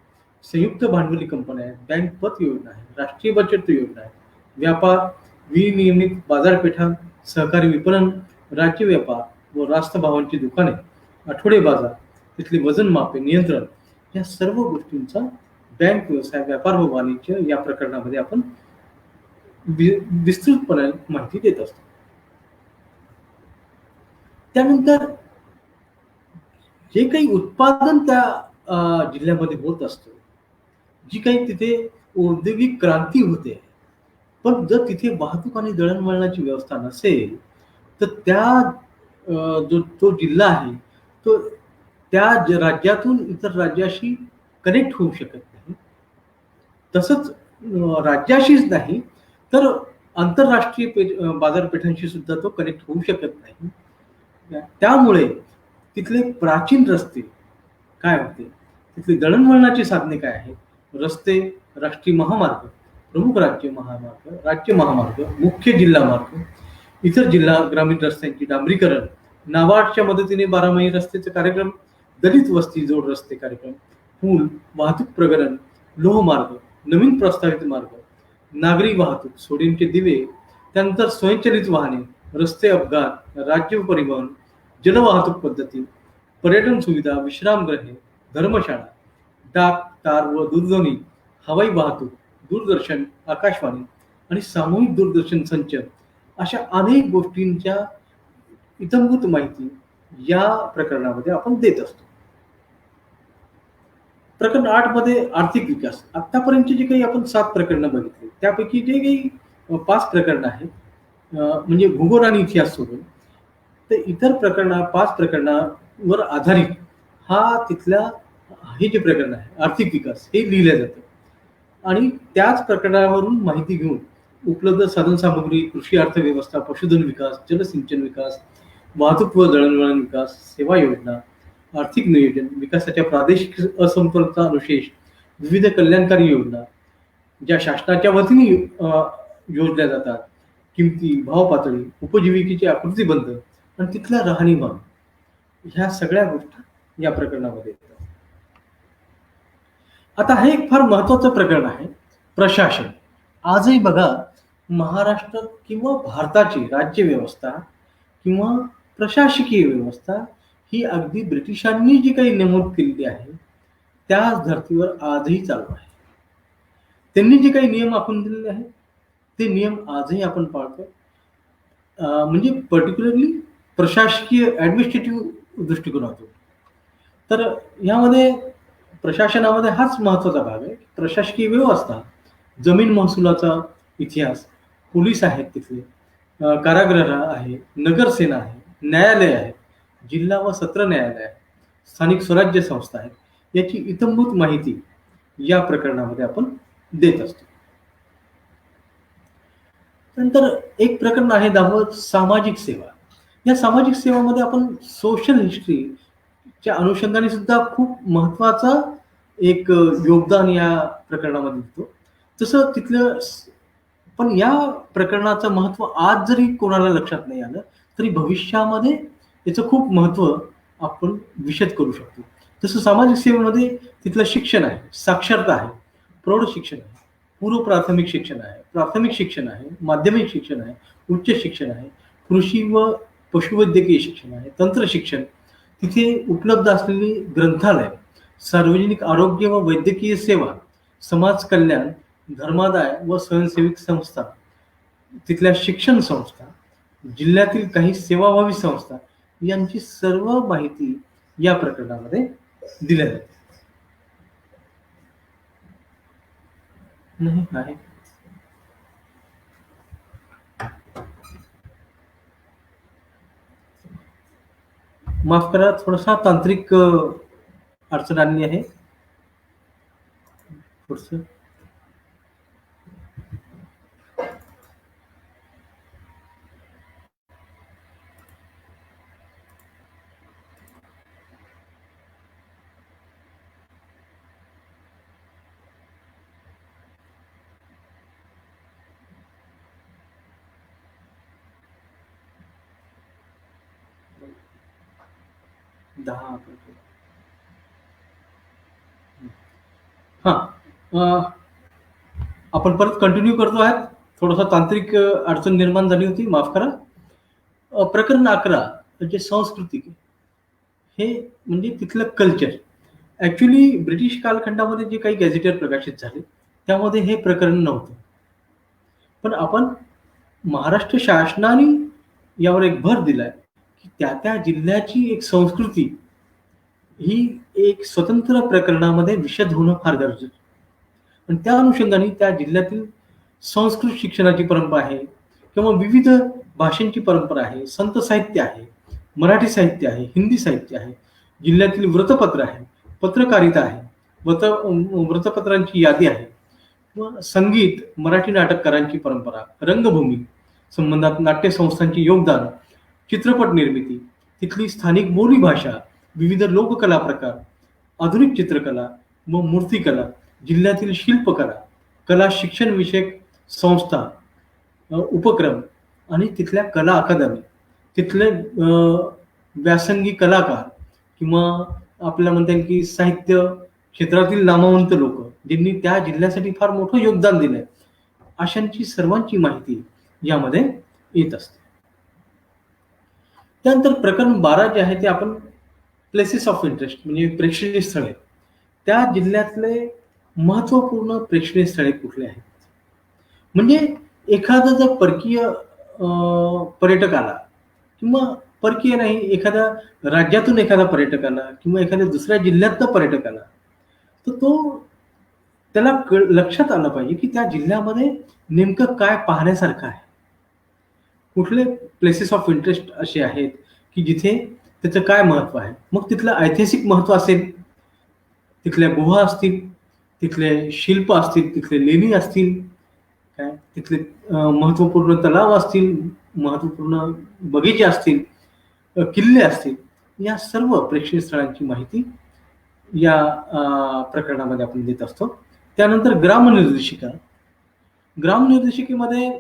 संयुक्त भांडवली कंपन्या आहेत, बँक पत योजना आहे, राष्ट्रीय बचत योजना आहे, व्यापार, विनियमित बाजारपेठा, सहकारी विपणन, राज्य व्यापार व रास्त भावांची दुकाने, आठवडे बाजार, तिथले वजन मापे, नियंत्रण या सर्व गोष्टींचा बँक, व्यवसाय, व्यापार व वाणिज्य या प्रकरणामध्ये आपण विस्तृतपणे माहिती देत असतो. त्यानंतर जे काही उत्पादन त्या जिल्ह्यामध्ये होत असतं, जी काही तिथे औद्योगिक क्रांती होते, पण जर तिथे वाहतूक आणि दळणवळणाची व्यवस्था नसेल तर त्या जो तो जिल्हा आहे तो त्या राज्यातून इतर राज्याशी कनेक्ट होऊ शकत नाही. तसंच राज्याशीच नाही तर आंतरराष्ट्रीय बाजारपेठांशी सुद्धा तो कनेक्ट होऊ शकत नाही. त्यामुळे तिथले प्राचीन रस्ते काय होते, तिथली दळणवळणाची साधने काय आहेत, रस्ते, राष्ट्रीय महामार्ग, प्रमुख राज्य महामार्ग, मुख्य जिल्हा मार्ग, इतर जिल्हा ग्रामीण रस्त्यांची डांबरीकरण, नाबार्डच्या मदतीने 12 रस्त्याचे कार्यक्रम, दलित वस्ती जोड रस्ते कार्यक्रम, पूल, वाहतूक प्रकरण, लोहमार्ग, नवीन प्रस्तावित मार्ग, नागरी वाहतूक, सोडियमचे दिवे, त्यानंतर स्वयंचलित वाहने, रस्ते अपघात, राज्य परिवहन, जलवाहतूक पद्धती, पर्यटन सुविधा, विश्रामगृहे, धर्मशाळा, डाक, तार व दूरध्वनी, हवाई वाहतूक, दूरदर्शन, आकाशवाणी आणि सामूहिक दूरदर्शन संच अशा अनेक गोष्टींच्या इत्थंभूत माहिती या प्रकरणामध्ये आपण देत असतो. प्रकरण 8 मध्ये आर्थिक विकास. आतापर्यंतची जी काही आपण 7 प्रकरणं बघितली त्यापैकी जे काही 5 प्रकरणं आहेत म्हणजे भूगोल आणि इतिहास सोडून, तर इतर 5 प्रकरणावर आधारित हा तिथल्या हे जे प्रकरण आहे आर्थिक विकास हे लिहिलं जातं आणि त्याच प्रकरणावरून माहिती घेऊन उपलब्ध साधनसामुग्री, कृषी अर्थव्यवस्था, पशुधन विकास, जलसिंचन विकास, वाहतूक व दळणवळण विकास, सेवा योजना, आर्थिक नियोजन, विकासाच्या प्रादेशिक असमतोलता अनुशेष, विविध कल्याणकारी योजना ज्या शासनाच्या वतीने योजल्या जातात, किमती, भाव पातळी, उपजीविकेचे आकृतीबंध आणि तिथला राहणीमान, ह्या सगळ्या गोष्टी या प्रकरणामध्ये येतात. आता हे एक फार महत्वाचं प्रकरण आहे, प्रशासन. आजही बघा महाराष्ट्र किंवा भारताची राज्य व्यवस्था किंवा प्रशासकीय व्यवस्था ही अगदी ब्रिटिशांनी जी काही नमूद केलेली आहे त्याच धर्तीवर आजही चालू आहे. त्यांनी जे काही नियम आखून दिलेले आहेत ते नियम आजही आपण पाळतो. म्हणजे पर्टिक्युलरली प्रशासकीय ऍडमिनिस्ट्रेटिव्ह दृष्टिकोनातून. तर यामध्ये प्रशासनामध्ये हाच महत्वाचा भाग आहे. प्रशासकीय व्यवस्था, जमीन महसुलाचा इतिहास, पोलीस आहेत तिथले, कारागृह आहे, नगरसेना आहे, न्यायालय आहे, जिल्हा व सत्र न्यायालय आहे, स्थानिक स्वराज्य संस्था आहेत, याची इत्थंभूत माहिती या प्रकरणामध्ये आपण देत असतो. नंतर एक प्रकरण आहे 10 सामाजिक सेवा. या सामाजिक सेवामध्ये आपण सोशल हिस्ट्रीच्या अनुषंगाने सुद्धा खूप महत्वाचा एक योगदान या प्रकरणामध्ये देतो. तसं तिथलं पण या प्रकरणाचं महत्व आज जरी कोणाला लक्षात नाही आलं तरी भविष्यामध्ये याचं खूप महत्व आपण विशद करू शकतो. तसं सामाजिक सेवेमध्ये तिथलं शिक्षण आहे, साक्षरता आहे, प्रौढ शिक्षण आहे, पूर्व प्राथमिक शिक्षण आहे, प्राथमिक शिक्षण आहे, माध्यमिक शिक्षण आहे, उच्च शिक्षण आहे, कृषी व पशुवैद्यकीय शिक्षण आहे, तंत्र शिक्षण, तिथे उपलब्ध असलेली ग्रंथालय, सार्वजनिक आरोग्य व वैद्यकीय सेवा, समाज कल्याण, धर्मादाय व स्वयंसेवी संस्था, तिथल्या शिक्षण संस्था, जिल्ह्यातील काही सेवाभावी संस्था यांची सर्व माहिती या प्रकरणामध्ये दिल्या जाते. नाही आहे. माफ करा, थोडासा तांत्रिक अडचण आली आहे. थोडस दहा हा आपण परत कंटिन्यू करतो आहेत. थोडासा तांत्रिक अडचण निर्माण झाली होती, माफ करा. प्रकरण 11 म्हणजे संस्कृती, हे म्हणजे तिथलं कल्चर. ऍक्च्युली ब्रिटिश कालखंडामध्ये जे काही गॅझेटर प्रकाशित झाले त्यामध्ये हे प्रकरण नव्हतं, पण आपण महाराष्ट्र शासनाने यावर एक भर दिलाय की त्या त्या जिल्ह्याची एक संस्कृती ही एक स्वतंत्र प्रकरणामध्ये विशद होणं फार गरजेचं. आणि त्या अनुषंगाने त्या जिल्ह्यातील संस्कृत शिक्षणाची परंपरा आहे किंवा विविध भाषांची परंपरा आहे, संत साहित्य आहे, मराठी साहित्य आहे, हिंदी साहित्य आहे, जिल्ह्यातील वृत्तपत्र आहे, पत्रकारिता आहे, वृत्तपत्रांची यादी आहे, किंवा संगीत, मराठी नाटककारांची परंपरा, रंगभूमी संबंधात नाट्य संस्थांचे योगदान, चित्रपट निर्मिती, तिथली स्थानिक बोलीभाषा, विविध लोककला प्रकार, आधुनिक चित्रकला व मूर्तिकला, जिल्ह्यातील शिल्पकला, कला शिक्षण विषयक संस्था, उपक्रम आणि तिथल्या कला अकादमी, तिथले व्यासंगी कलाकार किंवा आपल्याला म्हणता येईल की साहित्य क्षेत्रातील नामवंत लोक ज्यांनी त्या जिल्ह्यासाठी फार मोठं योगदान दिलंय, अशांची सर्वांची माहिती यामध्ये येत असते. त्यानंतर प्रकरण 12 जे आहे ते आपण प्लेसेस ऑफ इंटरेस्ट म्हणजे प्रेक्षणीय स्थळे, त्या जिल्ह्यातले महत्वपूर्ण प्रेक्षणीय स्थळे कुठले आहेत. म्हणजे एखादा जर परकीय पर्यटक आला किंवा परकीय नाही, एखाद्या राज्यातून एखादा पर्यटक आला किंवा एखाद्या दुसऱ्या जिल्ह्यातला पर्यटक आला, तर तो त्याला लक्षात आलं पाहिजे की त्या जिल्ह्यामध्ये नेमकं काय पाहण्यासारखं आहे. कुठले प्लेसेस ऑफ इंटरेस्ट असे आहेत की जिथे त्याचं काय महत्व आहे. मग तिथलं ऐतिहासिक महत्व असेल, तिथल्या गुहा असतील, तिथले शिल्प असतील, तिथले लेणी असतील, काय तिथले महत्वपूर्ण तलाव असतील, महत्वपूर्ण बगीचे असतील, किल्ले असतील, या सर्व प्रेक्षणीय स्थळांची माहिती या प्रकरणामध्ये आपण देत असतो. त्यानंतर ग्रामनिर्देशिका. ग्रामनिर्देशिकेमध्ये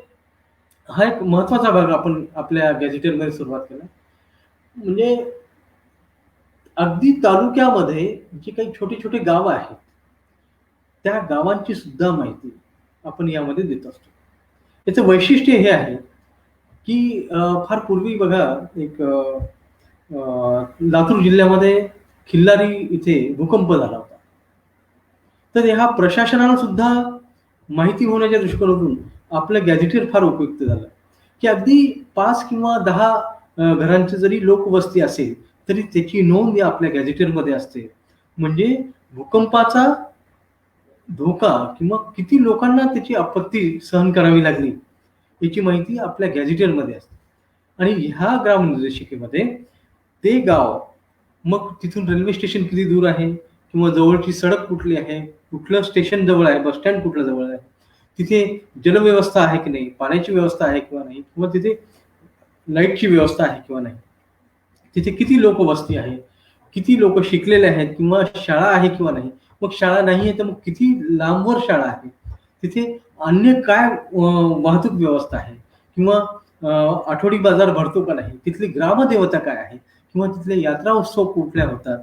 हा एक महत्वाचा भाग आपण आपल्या गॅझेटेरमध्ये सुरुवात केला. म्हणजे अगदी तालुक्यामध्ये जी काही छोटे छोटे गाव आहेत, त्या गावांची सुद्धा माहिती आपण यामध्ये देत असतो. याचं वैशिष्ट्य हे आहे की फार पूर्वी बघा, एक लातूर जिल्ह्यामध्ये खिल्लारी इथे भूकंप झाला होता. तर ह्या प्रशासनाला सुद्धा माहिती होण्याच्या दृष्टिकोनातून आपलं गॅझेटियर फार उपयुक्त झालं की अगदी 5 किंवा 10 घरांची जरी लोकवस्ती असेल तरी त्याची नोंद या आपल्या गॅझेटियरमध्ये असते. म्हणजे भूकंपाचा धोका किंवा किती लोकांना त्याची आपत्ती सहन करावी लागली याची माहिती आपल्या गॅझेटियरमध्ये असते. आणि ह्या ग्रामनिर्देशिकेमध्ये ते गाव, मग तिथून रेल्वे स्टेशन किती दूर आहे किंवा जवळची सडक कुठली आहे, कुठलं स्टेशन जवळ आहे, बस स्टँड कुठलं जवळ आहे, तिथे जलव्यवस्था आहे की नाही, पाण्याची व्यवस्था आहे किंवा नाही, किंवा तिथे लाईटची व्यवस्था आहे किंवा नाही, तिथे किती लोक वस्ती आहे, किती लोक शिकलेले आहेत किंवा शाळा आहे किंवा नाही, मग शाळा नाही आहे तर मग किती लांबवर शाळा आहे, तिथे अन्य काय वाहतूक व्यवस्था आहे किंवा आठवडी बाजार भरतो का नाही, तिथली ग्रामदेवता काय आहे किंवा तिथले यात्रा उत्सव कुठल्या होतात,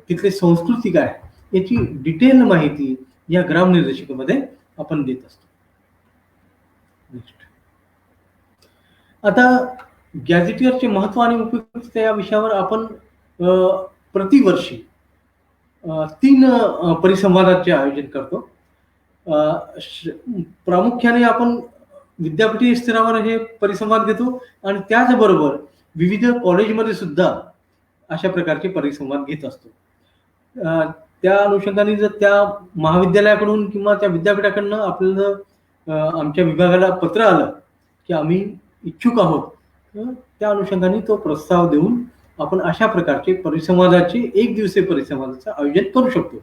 तिथली संस्कृती काय आहे, याची डिटेल माहिती या ग्रामनिर्देशिकेमध्ये आपण देत असतो. आता गॅझेटियरचे महत्व आणि उपयुक्तता या विषयावर आपण प्रतिवर्षी 3 परिसंवादाचे आयोजन करतो. प्रामुख्याने आपण विद्यापीठी स्तरावर हे परिसंवाद घेतो आणि त्याचबरोबर विविध कॉलेजमध्ये सुद्धा अशा प्रकारचे परिसंवाद घेत असतो. त्या अनुषंगाने जर त्या महाविद्यालयाकडून किंवा त्या विद्यापीठाकडनं आपल्याला आमच्या विभागाला पत्र आलं की आम्ही इच्छुक आहोत, त्या अनुषंगाने तो प्रस्ताव देऊन आपण अशा प्रकारचे परिसंवादाचे 1 दिवसीय परिसंवादाचं आयोजन करू शकतो.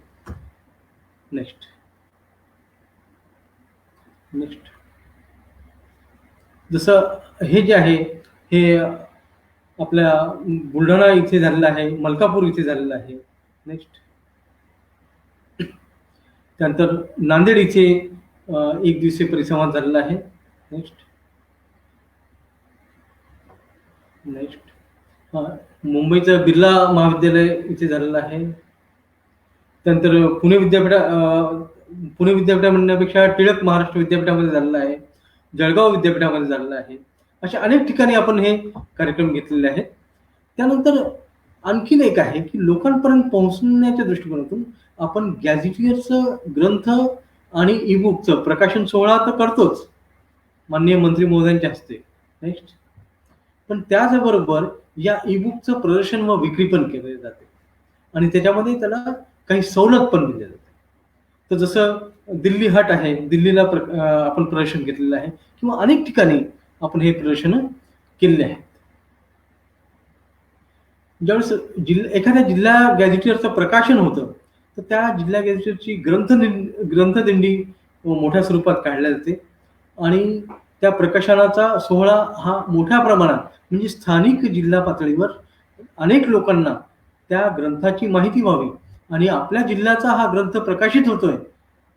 नेक्स्ट जसं हे जे आहे हे आपल्या बुलढाणा इथे झालेलं आहे, मलकापूर इथे झालेलं आहे. नेक्स्ट त्यानंतर नांदेड इथे 1 दिवसीय परिसंवाद झालेला आहे. नेक्स्ट मुंबईचं बिर्ला महाविद्यालय इथे झालेलं आहे. त्यानंतर पुणे विद्यापीठ म्हणण्यापेक्षा टिळक महाराष्ट्र विद्यापीठामध्ये झालेलं आहे, जळगाव विद्यापीठामध्ये झालेलं आहे. अशा अनेक ठिकाणी आपण हे कार्यक्रम घेतलेले आहेत. त्यानंतर आणखीन एक आहे की लोकांपर्यंत पोहोचण्याच्या दृष्टिकोनातून आपण गॅझेटियरचं ग्रंथ आणि ई-बुकचं प्रकाशन सोहळा तर करतोच माननीय मंत्री महोदयांच्या हस्ते. नेक्स्ट पण त्याचबरोबर या ई-बुकचं प्रदर्शन व विक्री पण केले जाते आणि त्याच्यामध्ये त्याला काही सवलत पण दिल्या जाते. तर जसं दिल्ली हाट आहे, दिल्लीला आपण प्रदर्शन घेतलेलं आहे किंवा अनेक ठिकाणी आपण हे प्रदर्शन केलेले आहेत. ज्यावेळेस एखाद्या जिल्हा गॅझेटियरचं प्रकाशन होतं तर त्या जिल्हा गॅझेटियरची ग्रंथदिंडी मोठ्या स्वरूपात काढल्या जाते आणि त्या प्रकाशनाचा सोहळा हा मोठ्या प्रमाणात म्हणजे स्थानिक जिल्हा पातळीवर अनेक लोकांना त्या ग्रंथाची माहिती व्हावी आणि आपल्या जिल्ह्याचा हा ग्रंथ प्रकाशित होतोय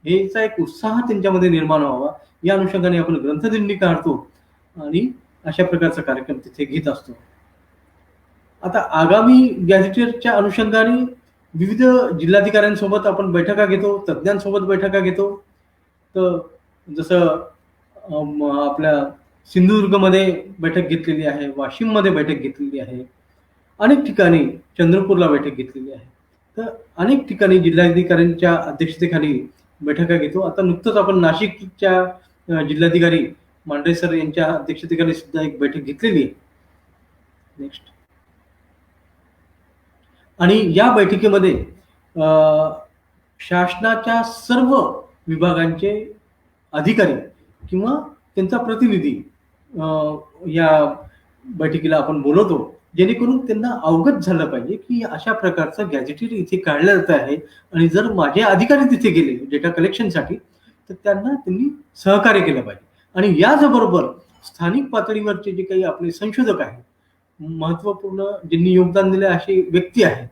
याचा एक उत्साह त्यांच्यामध्ये निर्माण व्हावा, या अनुषंगाने आपण ग्रंथदिंडी काढतो आणि अशा प्रकारचा कार्यक्रम तिथे घेत असतो. आता आगामी गॅझेटियरच्या अनुषंगाने विविध जिल्हाधिकाऱ्यांसोबत आपण बैठका घेतो, तज्ज्ञांसोबत बैठका घेतो. तर जसं आपल्या सिंधुदुर्गमध्ये बैठक घेतलेली आहे, वाशिममध्ये बैठक घेतलेली आहे, अनेक ठिकाणी चंद्रपूरला बैठक घेतलेली आहे. तर अनेक ठिकाणी जिल्हाधिकाऱ्यांच्या अध्यक्षतेखाली बैठका घेतो. आता नुकतंच आपण नाशिकच्या जिल्हाधिकारी मांढरे सर यांच्या अध्यक्षतेखाली सुद्धा एक बैठक घेतलेली आहे. नेक्स्ट. आणि या बैठकीमध्ये शासनाच्या सर्व विभागांचे अधिकारी किंवा त्यांचा प्रतिनिधी या बैठकीला आपण बोलवतो, जेणेकरून त्यांना अवगत झालं पाहिजे की अशा प्रकारचं गॅझेटियर इथे काढलं जात आहे आणि जर माझे अधिकारी तिथे गेले डेटा कलेक्शनसाठी तर त्यांनी सहकार्य केलं पाहिजे. आणि याचबरोबर स्थानिक पातळीवरचे जे काही आपले संशोधक आहेत, महत्वपूर्ण ज्यांनी योगदान दिले असे व्यक्ती आहेत,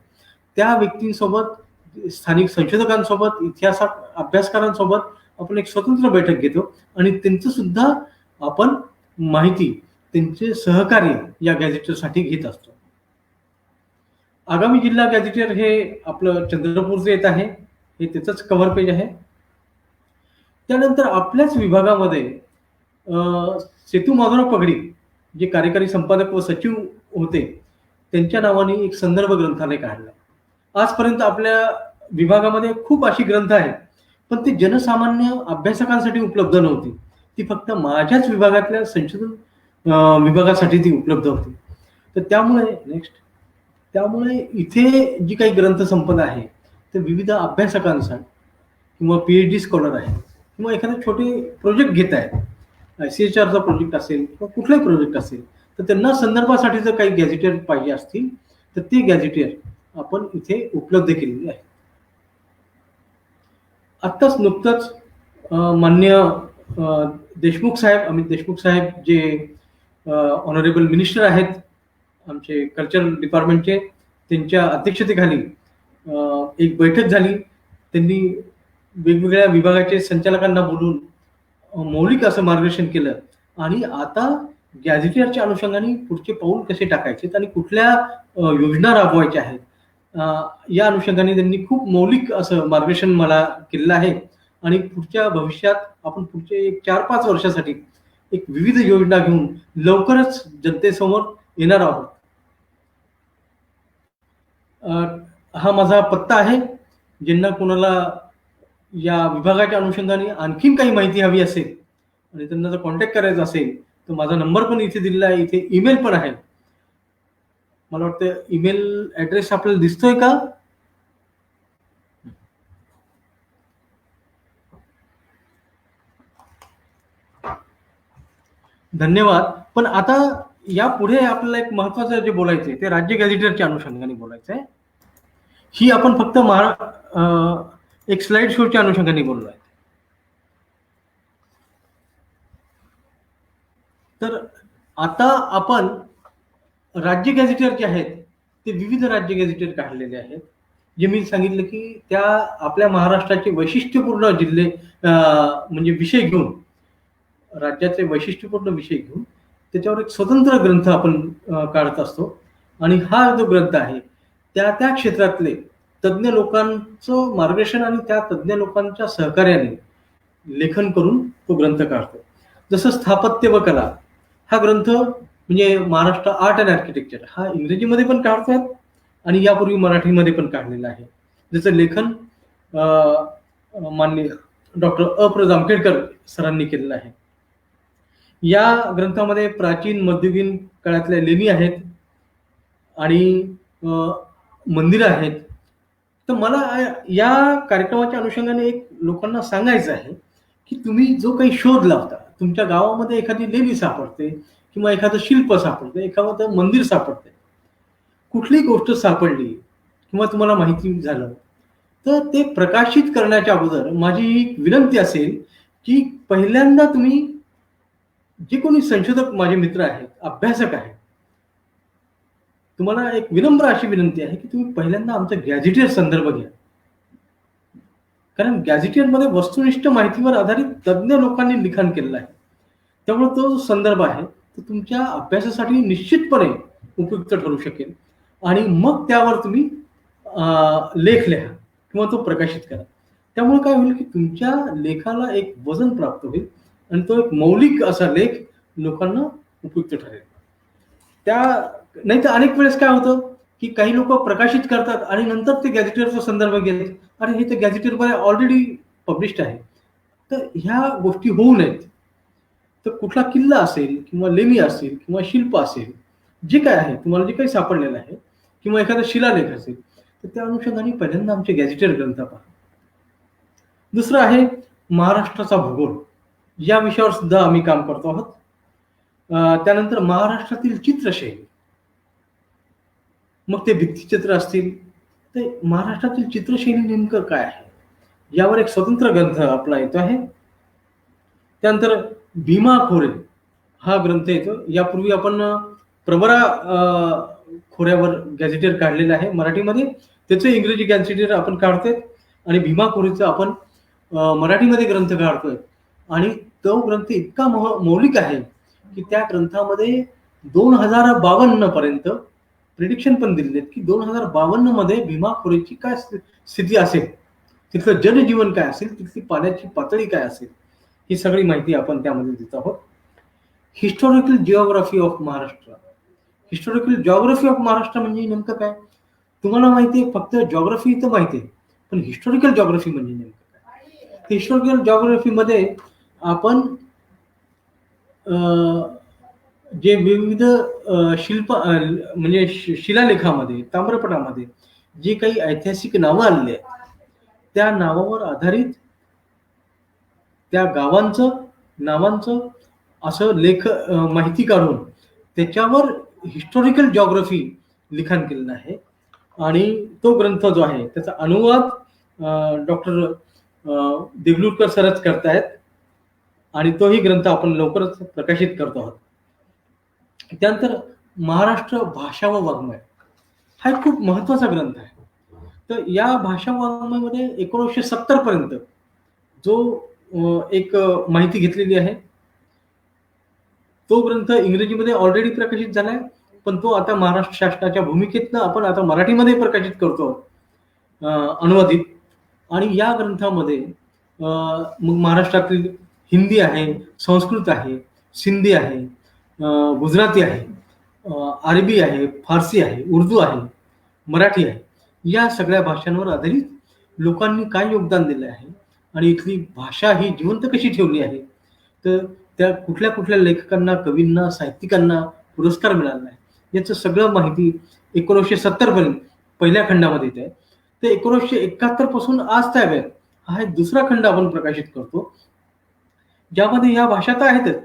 त्या व्यक्तींसोबत स्थानिक संशोधकांसोबत इतिहास अभ्यासकारांसोबत आपण एक स्वतंत्र बैठक घेतो आणि त्यांचं सुद्धा आपण माहिती त्यांचे सहकार्य या गॅझेटियरसाठी घेत असतो. आगामी जिल्हा गॅझेटियर हे आपलं चंद्रपूरचं येत आहे, हे त्याचंच कव्हर पेज आहे. त्यानंतर आपल्याच विभागामध्ये सेतू माधवराव पगडी जे कार्यकारी संपादक व सचिव होते त्यांच्या नावाने एक संदर्भ ग्रंथालय काढलं. आजपर्यंत आपल्या विभागामध्ये खूप अशी ग्रंथ आहेत, पण ती जनसामान्य अभ्यासकांसाठी उपलब्ध नव्हती. ती फक्त माझ्याच विभागातल्या संशोधन विभागासाठी ती उपलब्ध होती. तर त्यामुळे इथे जी काही ग्रंथसंपदा आहे ते विविध अभ्यासकांसाठी किंवा PhD स्कॉलर आहे किंवा एखादे छोटे प्रोजेक्ट घेत आहेत, ICHRचा प्रोजेक्ट असेल किंवा कुठलाही प्रोजेक्ट असेल, तर त्यांना संदर्भासाठी जर काही गॅझेटियर पाहिजे असतील तर ते गॅझेटियर आपण इथे उपलब्ध केलेली आहे. आत्ताच नुकतंच माननीय देशमुख साहेब, अमित देशमुख साहेब जे ऑनरेबल मिनिस्टर आहेत आमचे कल्चरल डिपार्टमेंटचे, त्यांच्या अध्यक्षतेखाली एक बैठक झाली. त्यांनी वेगवेगळ्या विभागाचे संचालकांना बोलून मौलिक असं मार्गदर्शन केलं आणि आता गॅझेटियरच्या अनुषंगाने पुढचे पाऊल कसे टाकायचे आणि कुठल्या योजना राबवायच्या आहेत या अनुषंगाने त्यांनी खूप मौलिक असं मार्गदर्शन मला केलेलं आहे. आणि पुढच्या भविष्यात आपण पुढचे 4-5 वर्षासाठी एक विविध योजना घेऊन लवकरच जनतेसमोर येणार आहोत. हा माझा पत्ता आहे. ज्यांना कोणाला या विभागाच्या अनुषंगाने आणखीन काही माहिती हवी असेल आणि त्यांना जर कॉन्टॅक्ट करायचा असेल तर माझा नंबर पण इथे दिलेला आहे, इथे ईमेल पण आहे. मला वाटतं ईमेल ऍड्रेस आपल्याला दिसतोय का? धन्यवाद. पण आता यापुढे आपल्याला एक महत्वाचं जे बोलायचंय ते राज्य गॅझेटियरच्या अनुषंगाने बोलायचंय. ही आपण फक्त एक स्लाइड शोच्या अनुषंगाने बोललोय. तर आता आपण राज्य गॅझेटियर जे आहेत ते विविध राज्य गॅझेटियर काढलेले आहेत, जे मी सांगितलं की त्या आपल्या महाराष्ट्राचे वैशिष्ट्यपूर्ण जिल्हे म्हणजे विषय घेऊन, राज्याचे वैशिष्ट्यपूर्ण विषय घेऊन त्याच्यावर एक स्वतंत्र ग्रंथ आपण काढत असतो. आणि हा जो ग्रंथ आहे त्या क्षेत्रातले तज्ज्ञ लोकांचं मार्गदर्शन आणि त्या तज्ज्ञ लोकांच्या सहकार्याने लेखन करून तो ग्रंथ काढतो. जसं स्थापत्य व कला हा ग्रंथ म्हणजे महाराष्ट्र आर्ट अँड आर्किटेक्चर हा इंग्रजीमध्ये पण काढतात आणि यापूर्वी मराठीमध्ये पण काढलेलं आहे. ज्याचं लेखन माननीय डॉक्टर अप्र जामखेडकर सरांनी केलेलं आहे. या ग्रंथामध्ये प्राचीन मध्ययुगीन काळातल्या लेणी आहेत आणि मंदिरं आहेत. तर मला या कार्यक्रमाच्या अनुषंगाने एक लोकांना सांगायचं आहे की तुम्ही जो काही शोध लावता, तुमच्या गावामध्ये एखादी लेणी सापडते किंवा एखादं शिल्प सापडते, एखादं मंदिर सापडते, कुठलीही गोष्ट सापडली किंवा तुम्हाला माहिती झालं तर ते प्रकाशित करण्याच्या अगोदर माझी एक विनंती असेल की पहिल्यांदा तुम्ही जे कोणी संशोधक माझे मित्र आहेत, अभ्यासक आहेत, तुम्हाला एक विनम्र अशी विनंती आहे की तुम्ही पहिल्यांदा आमचा गॅझेटियर संदर्भ घ्या. कारण गॅझेटियरमध्ये वस्तुनिष्ठ माहितीवर आधारित तज्ञ लोकांनी लिखाण केलेलं आहे. त्यामुळे तो जो संदर्भ आहे तो तुमच्या अभ्यासासाठी निश्चितपणे उपयुक्त ठरू शकेल आणि मग त्यावर तुम्ही लेख लिहा किंवा तो प्रकाशित करा. त्यामुळे काय होईल की तुमच्या लेखाला एक वजन प्राप्त होईल आणि तो एक मौलिक असा लेख लोकांना उपयुक्त ठरेल. त्या नाहीतर अनेक वेळेस काय होतं की काही लोक प्रकाशित करतात आणि नंतर ते गॅझेटियरचा संदर्भ घेतात. अरे हे तर गॅझेटियरमध्ये ऑलरेडी पब्लिश्ड आहे. तर ह्या गोष्टी होऊ नयेत. तर कुठला किल्ला असेल किंवा लेणी असेल किंवा शिल्प असेल, जे काय आहे तुम्हाला जे काही सापडलेलं आहे किंवा एखादा शिलालेख असेल, तर त्या अनुषंगाने पहिल्यांदा आमचे गॅझेटियर ग्रंथ पहा. दुसरं आहे महाराष्ट्राचा भूगोल. या विषयावर सुद्धा आम्ही काम करतो आहोत. त्यानंतर महाराष्ट्रातील चित्रशैली, मग ते भित्तिचित्र असतील, ते महाराष्ट्रातील चित्रशैली नेमकं काय आहे यावर एक स्वतंत्र ग्रंथ आपला येतो आहे. त्यानंतर भीमा खोरे हा ग्रंथ येतो. यापूर्वी आपण प्रवरा खोऱ्यावर गॅझेटियर काढलेलं आहे मराठीमध्ये. त्याचं इंग्रजी गॅझेटियर आपण काढतोय आणि भीमा खोरेचं आपण मराठीमध्ये ग्रंथ काढतोय. आणि तो ग्रंथ इतका मौलिक आहे की त्या ग्रंथामध्ये 2052 पर्यंत प्रिडिक्शन पण दिलेले आहेत की 2052 मध्ये भीमा खोरेची काय स्थिती असेल, तिथलं जनजीवन काय असेल, तिथली पाण्याची पातळी काय असेल, ही सगळी माहिती आपण त्यामध्ये देत आहोत. Historical geography of Maharashtra. Historical geography of Maharashtra म्हणजे नेमकं काय? तुम्हाला माहिती आहे फक्त जिओग्राफी तर माहिती आहे, पण हिस्टॉरिकल जिओग्राफी म्हणजे नेमकं काय? हिस्टॉरिकल जिओग्राफीमध्ये आपण जे विविध शिल्प म्हणजे शिलालेखामध्ये, ताम्रपटामध्ये जे काही ऐतिहासिक नावं आलेली आहेत, त्या नावावर आधारित त्या गावांचं, नावांचं असं लेख माहिती काढून त्याच्यावर हिस्टॉरिकल जिओग्राफी लिखाण केलेलं आहे. आणि तो ग्रंथ जो आहे त्याचा अनुवाद डॉक्टर देगलूरकर सरच करतायत आणि तोही ग्रंथ आपण लवकरच प्रकाशित करतो आहोत. त्यानंतर महाराष्ट्र भाषा व वाङ्मय हा एक खूप महत्वाचा ग्रंथ आहे. तर या भाषा वाङ्मयमध्ये 1970 पर्यंत जो एक माहिती घेतलेली आहे, तो ग्रंथ इंग्रजीमध्ये ऑलरेडी प्रकाशित झालाय, पण तो आता महाराष्ट्र शासनाच्या भूमिकेतनं आपण आता मराठीमध्ये प्रकाशित करतो अनुवादित. आणि या ग्रंथामध्ये मग महाराष्ट्रातील हिंदी आहे, संस्कृत आहे, सिंधी आहे, गुजराती आहे, अरबी आहे, फारसी आहे, उर्दू आहे, मराठी आहे, या सगळ्या भाषांवर आधारित लोकांनी काय योगदान दिलं आहे आणि इथली भाषा ही जिवंत कशी ठेवली आहे, तर त्या कुठल्या कुठल्या लेखकांना, कवींना, साहित्यिकांना पुरस्कार मिळाला आहे, याचं सगळं माहिती 1970 पर्यंत पहिल्या खंडामध्ये येत आहे. तर 1971 पासून आज ताब्यात हा एक दुसरा खंड आपण प्रकाशित करतो, ज्यामध्ये या भाषा तर आहेतच.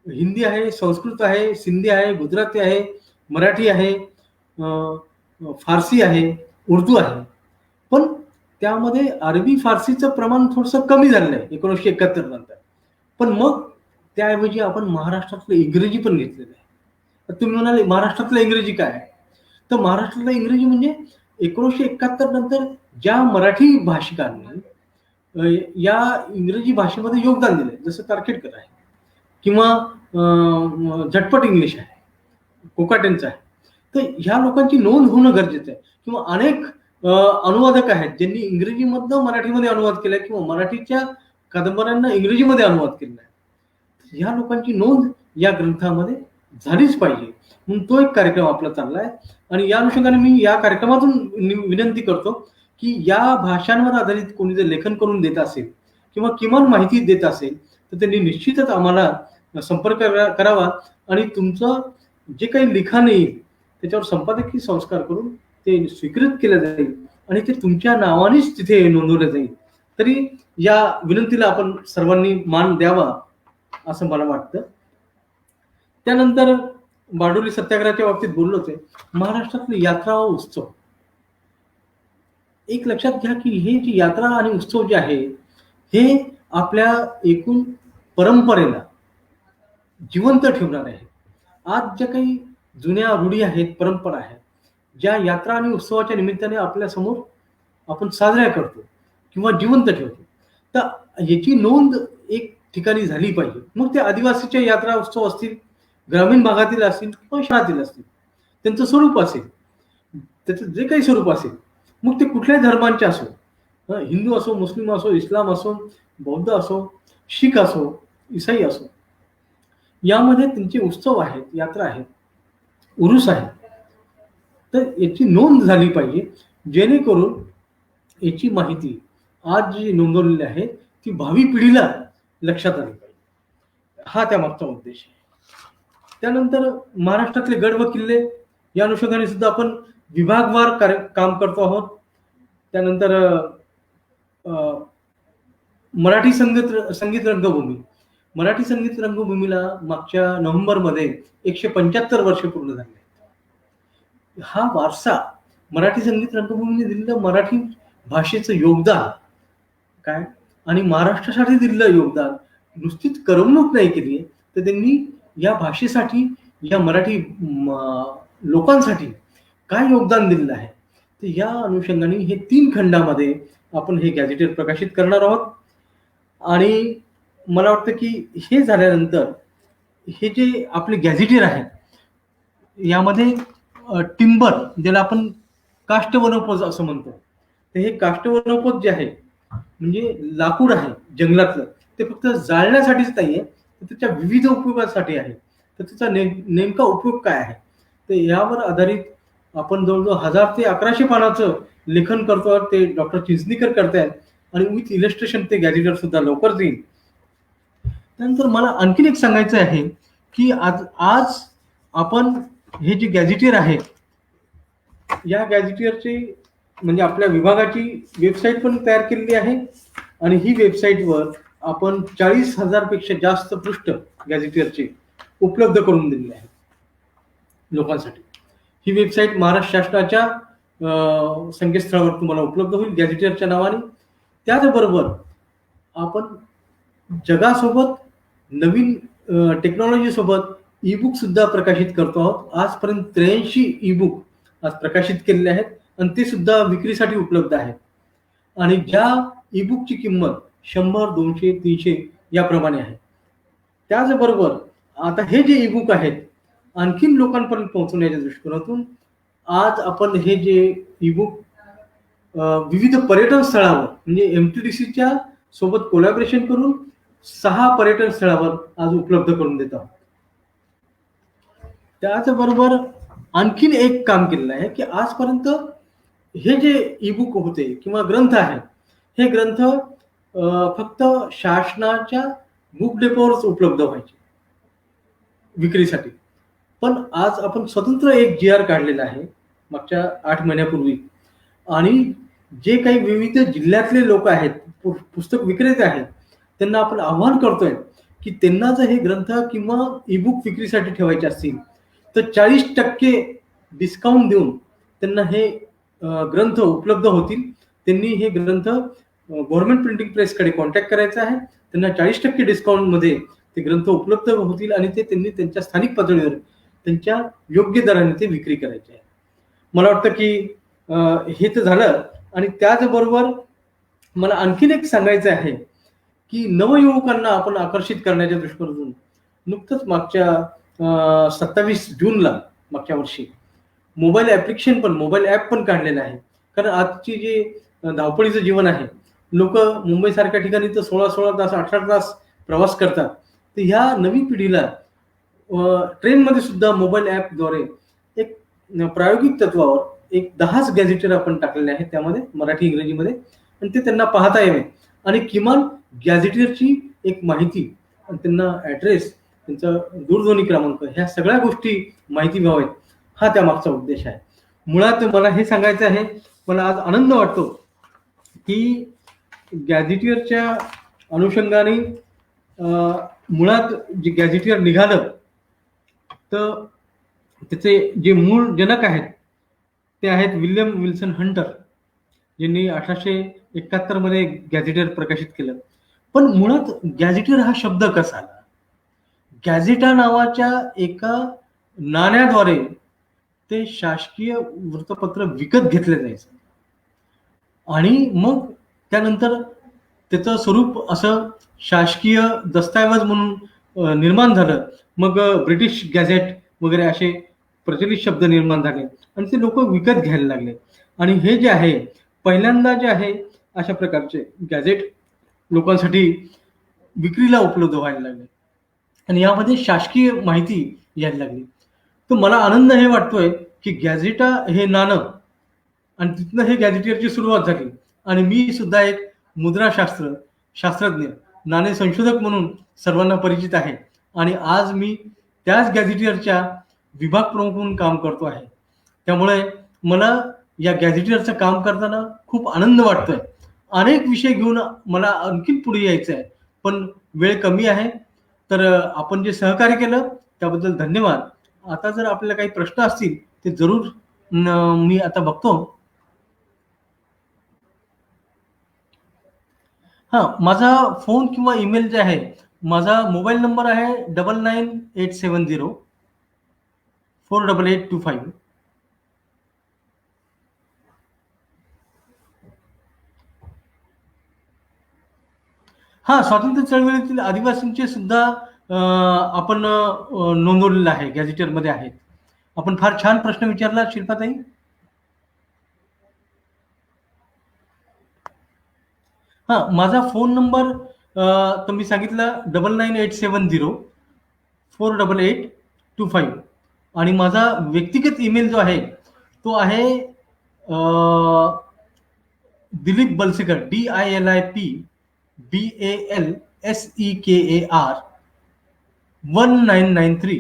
हिंदी आहे, संस्कृत आहे, सिंधी आहे, गुजराती आहे, मराठी आहे, फारसी आहे, उर्दू आहे. पण त्यामध्ये अरबी फारसीचं प्रमाण थोडंसं कमी झालेलं आहे 1971 नंतर. पण मग त्याऐवजी आपण महाराष्ट्रातलं इंग्रजी पण घेतलेलं आहे. तर तुम्ही म्हणाले महाराष्ट्रातलं इंग्रजी काय आहे? तर महाराष्ट्रातलं इंग्रजी म्हणजे 1971 नंतर ज्या मराठी भाषिकांनी या इंग्रजी भाषेमध्ये योगदान दिलंय, जसं तारखेडकर आहे किंवा झटपट इंग्लिश आहे, कोकाटेंचं आहे, तर ह्या लोकांची नोंद होणं गरजेचं आहे. किंवा अनेक अनुवादक आहेत ज्यांनी इंग्रजीमधनं मराठीमध्ये अनुवाद केलाय किंवा मराठीच्या कादंबऱ्यांना इंग्रजीमध्ये अनुवाद केलेला आहे. ह्या लोकांची नोंद या ग्रंथामध्ये झालीच पाहिजे, म्हणून तो एक कार्यक्रम आपला चालला आहे. आणि या अनुषंगाने मी या कार्यक्रमातून विनंती करतो की या भाषांवर आधारित कोणी जर लेखन करून देत असेल किंवा किमान माहिती देत असेल तर त्यांनी निश्चितच आम्हाला संपर्क करावा आणि तुमचं जे काही लिखाण येईल त्याच्यावर संपादकीय संस्कार करून ते स्वीकृत केलं जाईल आणि ते तुमच्या नावानेच तिथे नोंदवलं जाईल. तरी या विनंतीला आपण सर्वांनी मान द्यावा असं मला वाटतं. त्यानंतर बारडोली सत्याग्रहाच्या बाबतीत बोललो होते. महाराष्ट्रातले यात्रा व उत्सव एक लक्षात घ्या की हे जी यात्रा आणि उत्सव जे आहे हे आपल्या एकूण परंपरेला जिवंत ठेवणार आहे. आज ज्या काही जुन्या रूढी आहेत, परंपरा आहेत, ज्या यात्रा आणि उत्सवाच्या निमित्ताने आपल्या समोर आपण साजऱ्या करतो किंवा जिवंत ठेवतो. तर याची नोंद एक ठिकाणी झाली पाहिजे. मग ते आदिवासीच्या यात्रा उत्सव असतील, ग्रामीण भागातील असतील किंवा शहरातील असतील. त्यांचं स्वरूप असेल, त्याचं जे काही स्वरूप असेल, मग ते कुठल्याही धर्मांचे असो, हिंदू असो, मुस्लिम असो, इस्लाम असो, बौद्ध असो, शीख असो, ईसाई असो, यामध्ये त्यांचे उत्सव आहेत, यात्रा आहेत, उरूस आहे. तर याची नोंद झाली पाहिजे, जेणेकरून याची माहिती आज जी नोंदवलेली आहे ती भावी पिढीला लक्षात आली पाहिजे. हा त्यामागचा उद्देश आहे. त्यानंतर महाराष्ट्रातले गड व किल्ले या अनुषंगाने सुद्धा आपण विभागवार काम करतो आहोत. त्यानंतर मराठी संगीत रंगभूमी, मराठी संगीत रंगभूमीला मागच्या नोव्हेंबरमध्ये 175 वर्ष पूर्ण झाली. हा वारसा मराठी संगीत रंगभूमीने दिलेलं मराठी भाषेचं योगदान काय आणि महाराष्ट्रासाठी दिलेलं योगदान नुसतीच करमणूक नाही केली, तर त्यांनी या भाषेसाठी, या मराठी लोकांसाठी काय योगदान दिलेलं आहे. तर या अनुषंगाने हे 3 खंडामध्ये आपण हे गॅझेटेड प्रकाशित करणार आहोत. आणि मला वाटतं की हे झाल्यानंतर हे जे आपले गॅझेटेड आहेत यामध्ये टिंबर, ज्याला आपण काष्ट वनोपज असं म्हणतो, तर हे काष्ट वनोपज जे आहे म्हणजे लाकूड आहे जंगलातलं, ते फक्त जाळण्यासाठीच नाहीये, तर त्याच्या विविध उपयोगासाठी आहे. तर त्याचा नेमका उपयोग काय आहे, तर यावर आधारित आपण जवळजवळ 1000 ते 1100 पानाचं लेखन करतो. ते डॉक्टर चिंचणीकर करतायत आणि विथ इलस्ट्रेशन ते गॅझेटेड सुद्धा लवकरच येईल. त्यानंतर मला आणखीन एक सांगायचं आहे की आज आपण हे जे गॅझेटेड आहे, या गॅझेटेडचे म्हणजे आपल्या विभागाची वेबसाईट पण तयार केलेली आहे आणि ही वेबसाईटवर आपण 40,000 पेक्षा जास्त पृष्ठ गॅझेटेडचे उपलब्ध करून दिलेले आहेत लोकांसाठी. ही वेबसाईट महाराष्ट्र शासनाच्या संकेतस्थळावर तुम्हाला उपलब्ध होईल गॅझेटेडच्या नावाने. त्याचबरोबर आपण जगासोबत नवीन टेक्नॉलॉजी सोबत ई बुक सुद्धा प्रकाशित करतो आहोत. आजपर्यंत 83 ई बुक आज प्रकाशित केलेले आहेत आणि ते सुद्धा विक्रीसाठी उपलब्ध आहेत. आणि ज्या ई बुकची किंमत 100, 200, 300 याप्रमाणे आहे. त्याचबरोबर आता हे जे ई बुक आहेत आणखीन लोकांपर्यंत पोहोचवण्याच्या दृष्टिकोनातून आज आपण हे जे ई बुक विविध पर्यटन स्थळावर म्हणजे MTDCच्या सोबत कोलॅबोरेशन करून 6 पर्यटन स्थळावर आज उपलब्ध करून देत आहोत. त्याचबरोबर आणखीन एक काम केलेलं आहे की आजपर्यंत हे जे ई बुक होते किंवा ग्रंथ आहेत, हे ग्रंथ फक्त शासनाच्या बुक डेपोवरच उपलब्ध व्हायचे विक्रीसाठी. पण आज आपण स्वतंत्र एक GR काढलेला आहे मागच्या 8 महिन्यापूर्वी. आणि जे काही विविध जिल्ह्यातले लोक आहेत, पुस्तक विक्रेते आहेत, त्यांना आपण आव्हान करतोय की त्यांना जर हे ग्रंथ किंवा ई बुक विक्रीसाठी ठेवायचे असतील तर 40% डिस्काउंट देऊन त्यांना हे ग्रंथ उपलब्ध होतील. त्यांनी हे ग्रंथ गव्हर्नमेंट प्रिंटिंग प्रेसकडे कॉन्टॅक्ट करायचा आहे. त्यांना 40% डिस्काउंटमध्ये ते ग्रंथ उपलब्ध होतील आणि ते त्यांनी त्यांच्या स्थानिक पातळीवर त्यांच्या योग्य दराने ते विक्री करायचे आहे. मला वाटतं की हे तर झालं. आणि त्याचबरोबर मला आणखीन एक सांगायचं आहे की नवयुवकांना आपण आकर्षित करण्याच्या दृष्टीकोनातून नुकतंच मागच्या 27 जूनला मागच्या वर्षी मोबाईल ॲप पण काढलेलं आहे. कारण आजची जे धावपळीचं जीवन आहे, लोक मुंबईसारख्या ठिकाणी तर 16 तास 18 तास प्रवास करतात. तर ह्या नवीन पिढीला ट्रेनमध्ये सुद्धा मोबाईल ॲपद्वारे एक प्रायोगिक तत्वावर एक 10 गॅझेटेड आपण टाकलेले आहेत त्यामध्ये मराठी इंग्रजीमध्ये, आणि ते त्यांना पाहता यावे आणि किमान गॅझेटेडची एक माहिती आणि त्यांना ॲड्रेस, त्यांचा दूरध्वनी क्रमांक, ह्या सगळ्या गोष्टी माहिती व्हाव्यात, हा त्यामागचा उद्देश आहे. मुळात मला हे सांगायचं आहे, मला आज आनंद वाटतो की गॅझेटेडच्या अनुषंगाने मुळात जे गॅझेटेड निघालं तर त्याचे जे मूळ जनक आहेत ते आहेत विल्यम विल्सन हंटर, ज्यांनी 1871 मध्ये गॅझेटेड प्रकाशित केलं. पण मुळात गॅझेटेड हा शब्द कसा आला? गॅझेटा नावाच्या एका नाण्याद्वारे ते शासकीय वृत्तपत्र विकत घेतलं जायचं आणि मग त्यानंतर त्याचं स्वरूप असं शासकीय दस्तऐवज म्हणून निर्माण झालं. मग ब्रिटिश गॅझेट वगैरे असे प्रचलित शब्द निर्माण झाले आणि ते लोकं विकत घ्यायला लागले आणि हे जे आहे, पहिल्यांदा जे आहे अशा प्रकारचे गॅझेट लोकांसाठी विक्रीला उपलब्ध व्हायला लागले आणि यामध्ये शासकीय माहिती यायला लागली. तर मला आनंद हे वाटतोय, की गॅझेटा हे नाणं आणि तिथनं हे गॅझेटियरची सुरुवात झाली आणि मी सुद्धा एक शास्त्रज्ञ, नाणे संशोधक म्हणून सर्वांना परिचित आहे आणि आज मी त्याच गॅझेटियरच्या विभाग प्रमुख म्हणून काम करतो आहे. त्यामुळे मला या गॅझेटियरचं काम करताना खूप आनंद वाटतोय. अनेक विषय घेऊन मला आणखीन पुढे यायचं आहे, पण वेळ कमी आहे. तर आपण जे सहकार्य केलं त्याबद्दल धन्यवाद. आता जर आपल्याला काही प्रश्न असतील ते जरूर मी आता बघतो. हां, माझा फोन किंवा ईमेल जे आहे, माझा मोबाईल नंबर आहे 9987048825. हां, स्वातंत्र्य चळवळीतील आदिवासींचे सुद्धा आपण नोंदवलेलं आहे, गॅझेटियरमध्ये आहेत. आपण फार छान प्रश्न विचारला शिल्पाताई. हां, माझा फोन नंबर तर मी सांगितलं 9987048825 आणि माझा व्यक्तिगत ईमेल जो आहे, तो आहे अ, दिलीप बलसेकर, DILIPBALSEKAR 1993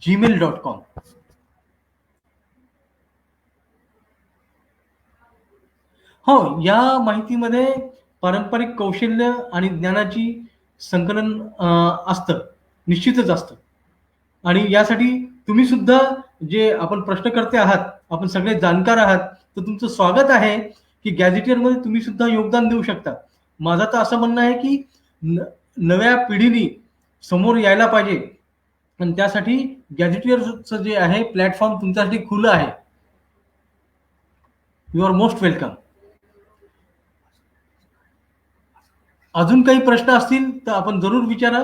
@gmail.com. हो, या माहितीमध्ये पारंपरिक कौशल्य आणि ज्ञानाची संकलन असतं, निश्चितच असतं. आणि यासाठी तुम्ही सुद्धा जे आपण प्रश्नकर्ते आहात, आपण सगळे जाणकार आहात, तर तुमचं स्वागत आहे, की गॅझेटियरमध्ये तुम्ही सुद्धा योगदान देऊ शकता. माझं तर असं म्हणणं आहे, की न नव्या पिढीने समोर यायला पाहिजे आणि त्यासाठी गॅझेटियरचं जे आहे प्लॅटफॉर्म तुमच्यासाठी खुलं आहे. You are most welcome. अजून काही प्रश्न असतील तर आपण जरूर विचारा.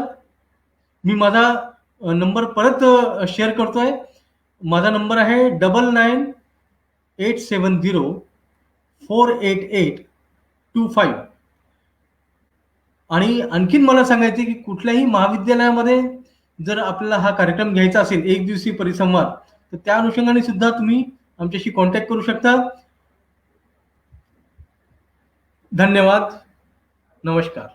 मी माझा नंबर परत शेअर करतोय. माझा नंबर आहे 9987048825 आणि आणखीन मला सांगायचं की कुठल्याही महाविद्यालयामध्ये जर आपल्याला हा कार्यक्रम घ्यायचा असेल, एक दिवसीय परिसंवाद, तर त्या अनुषंगाने सुद्धा तुम्ही आमच्याशी कॉन्टॅक्ट करू शकता. धन्यवाद. नमस्कार.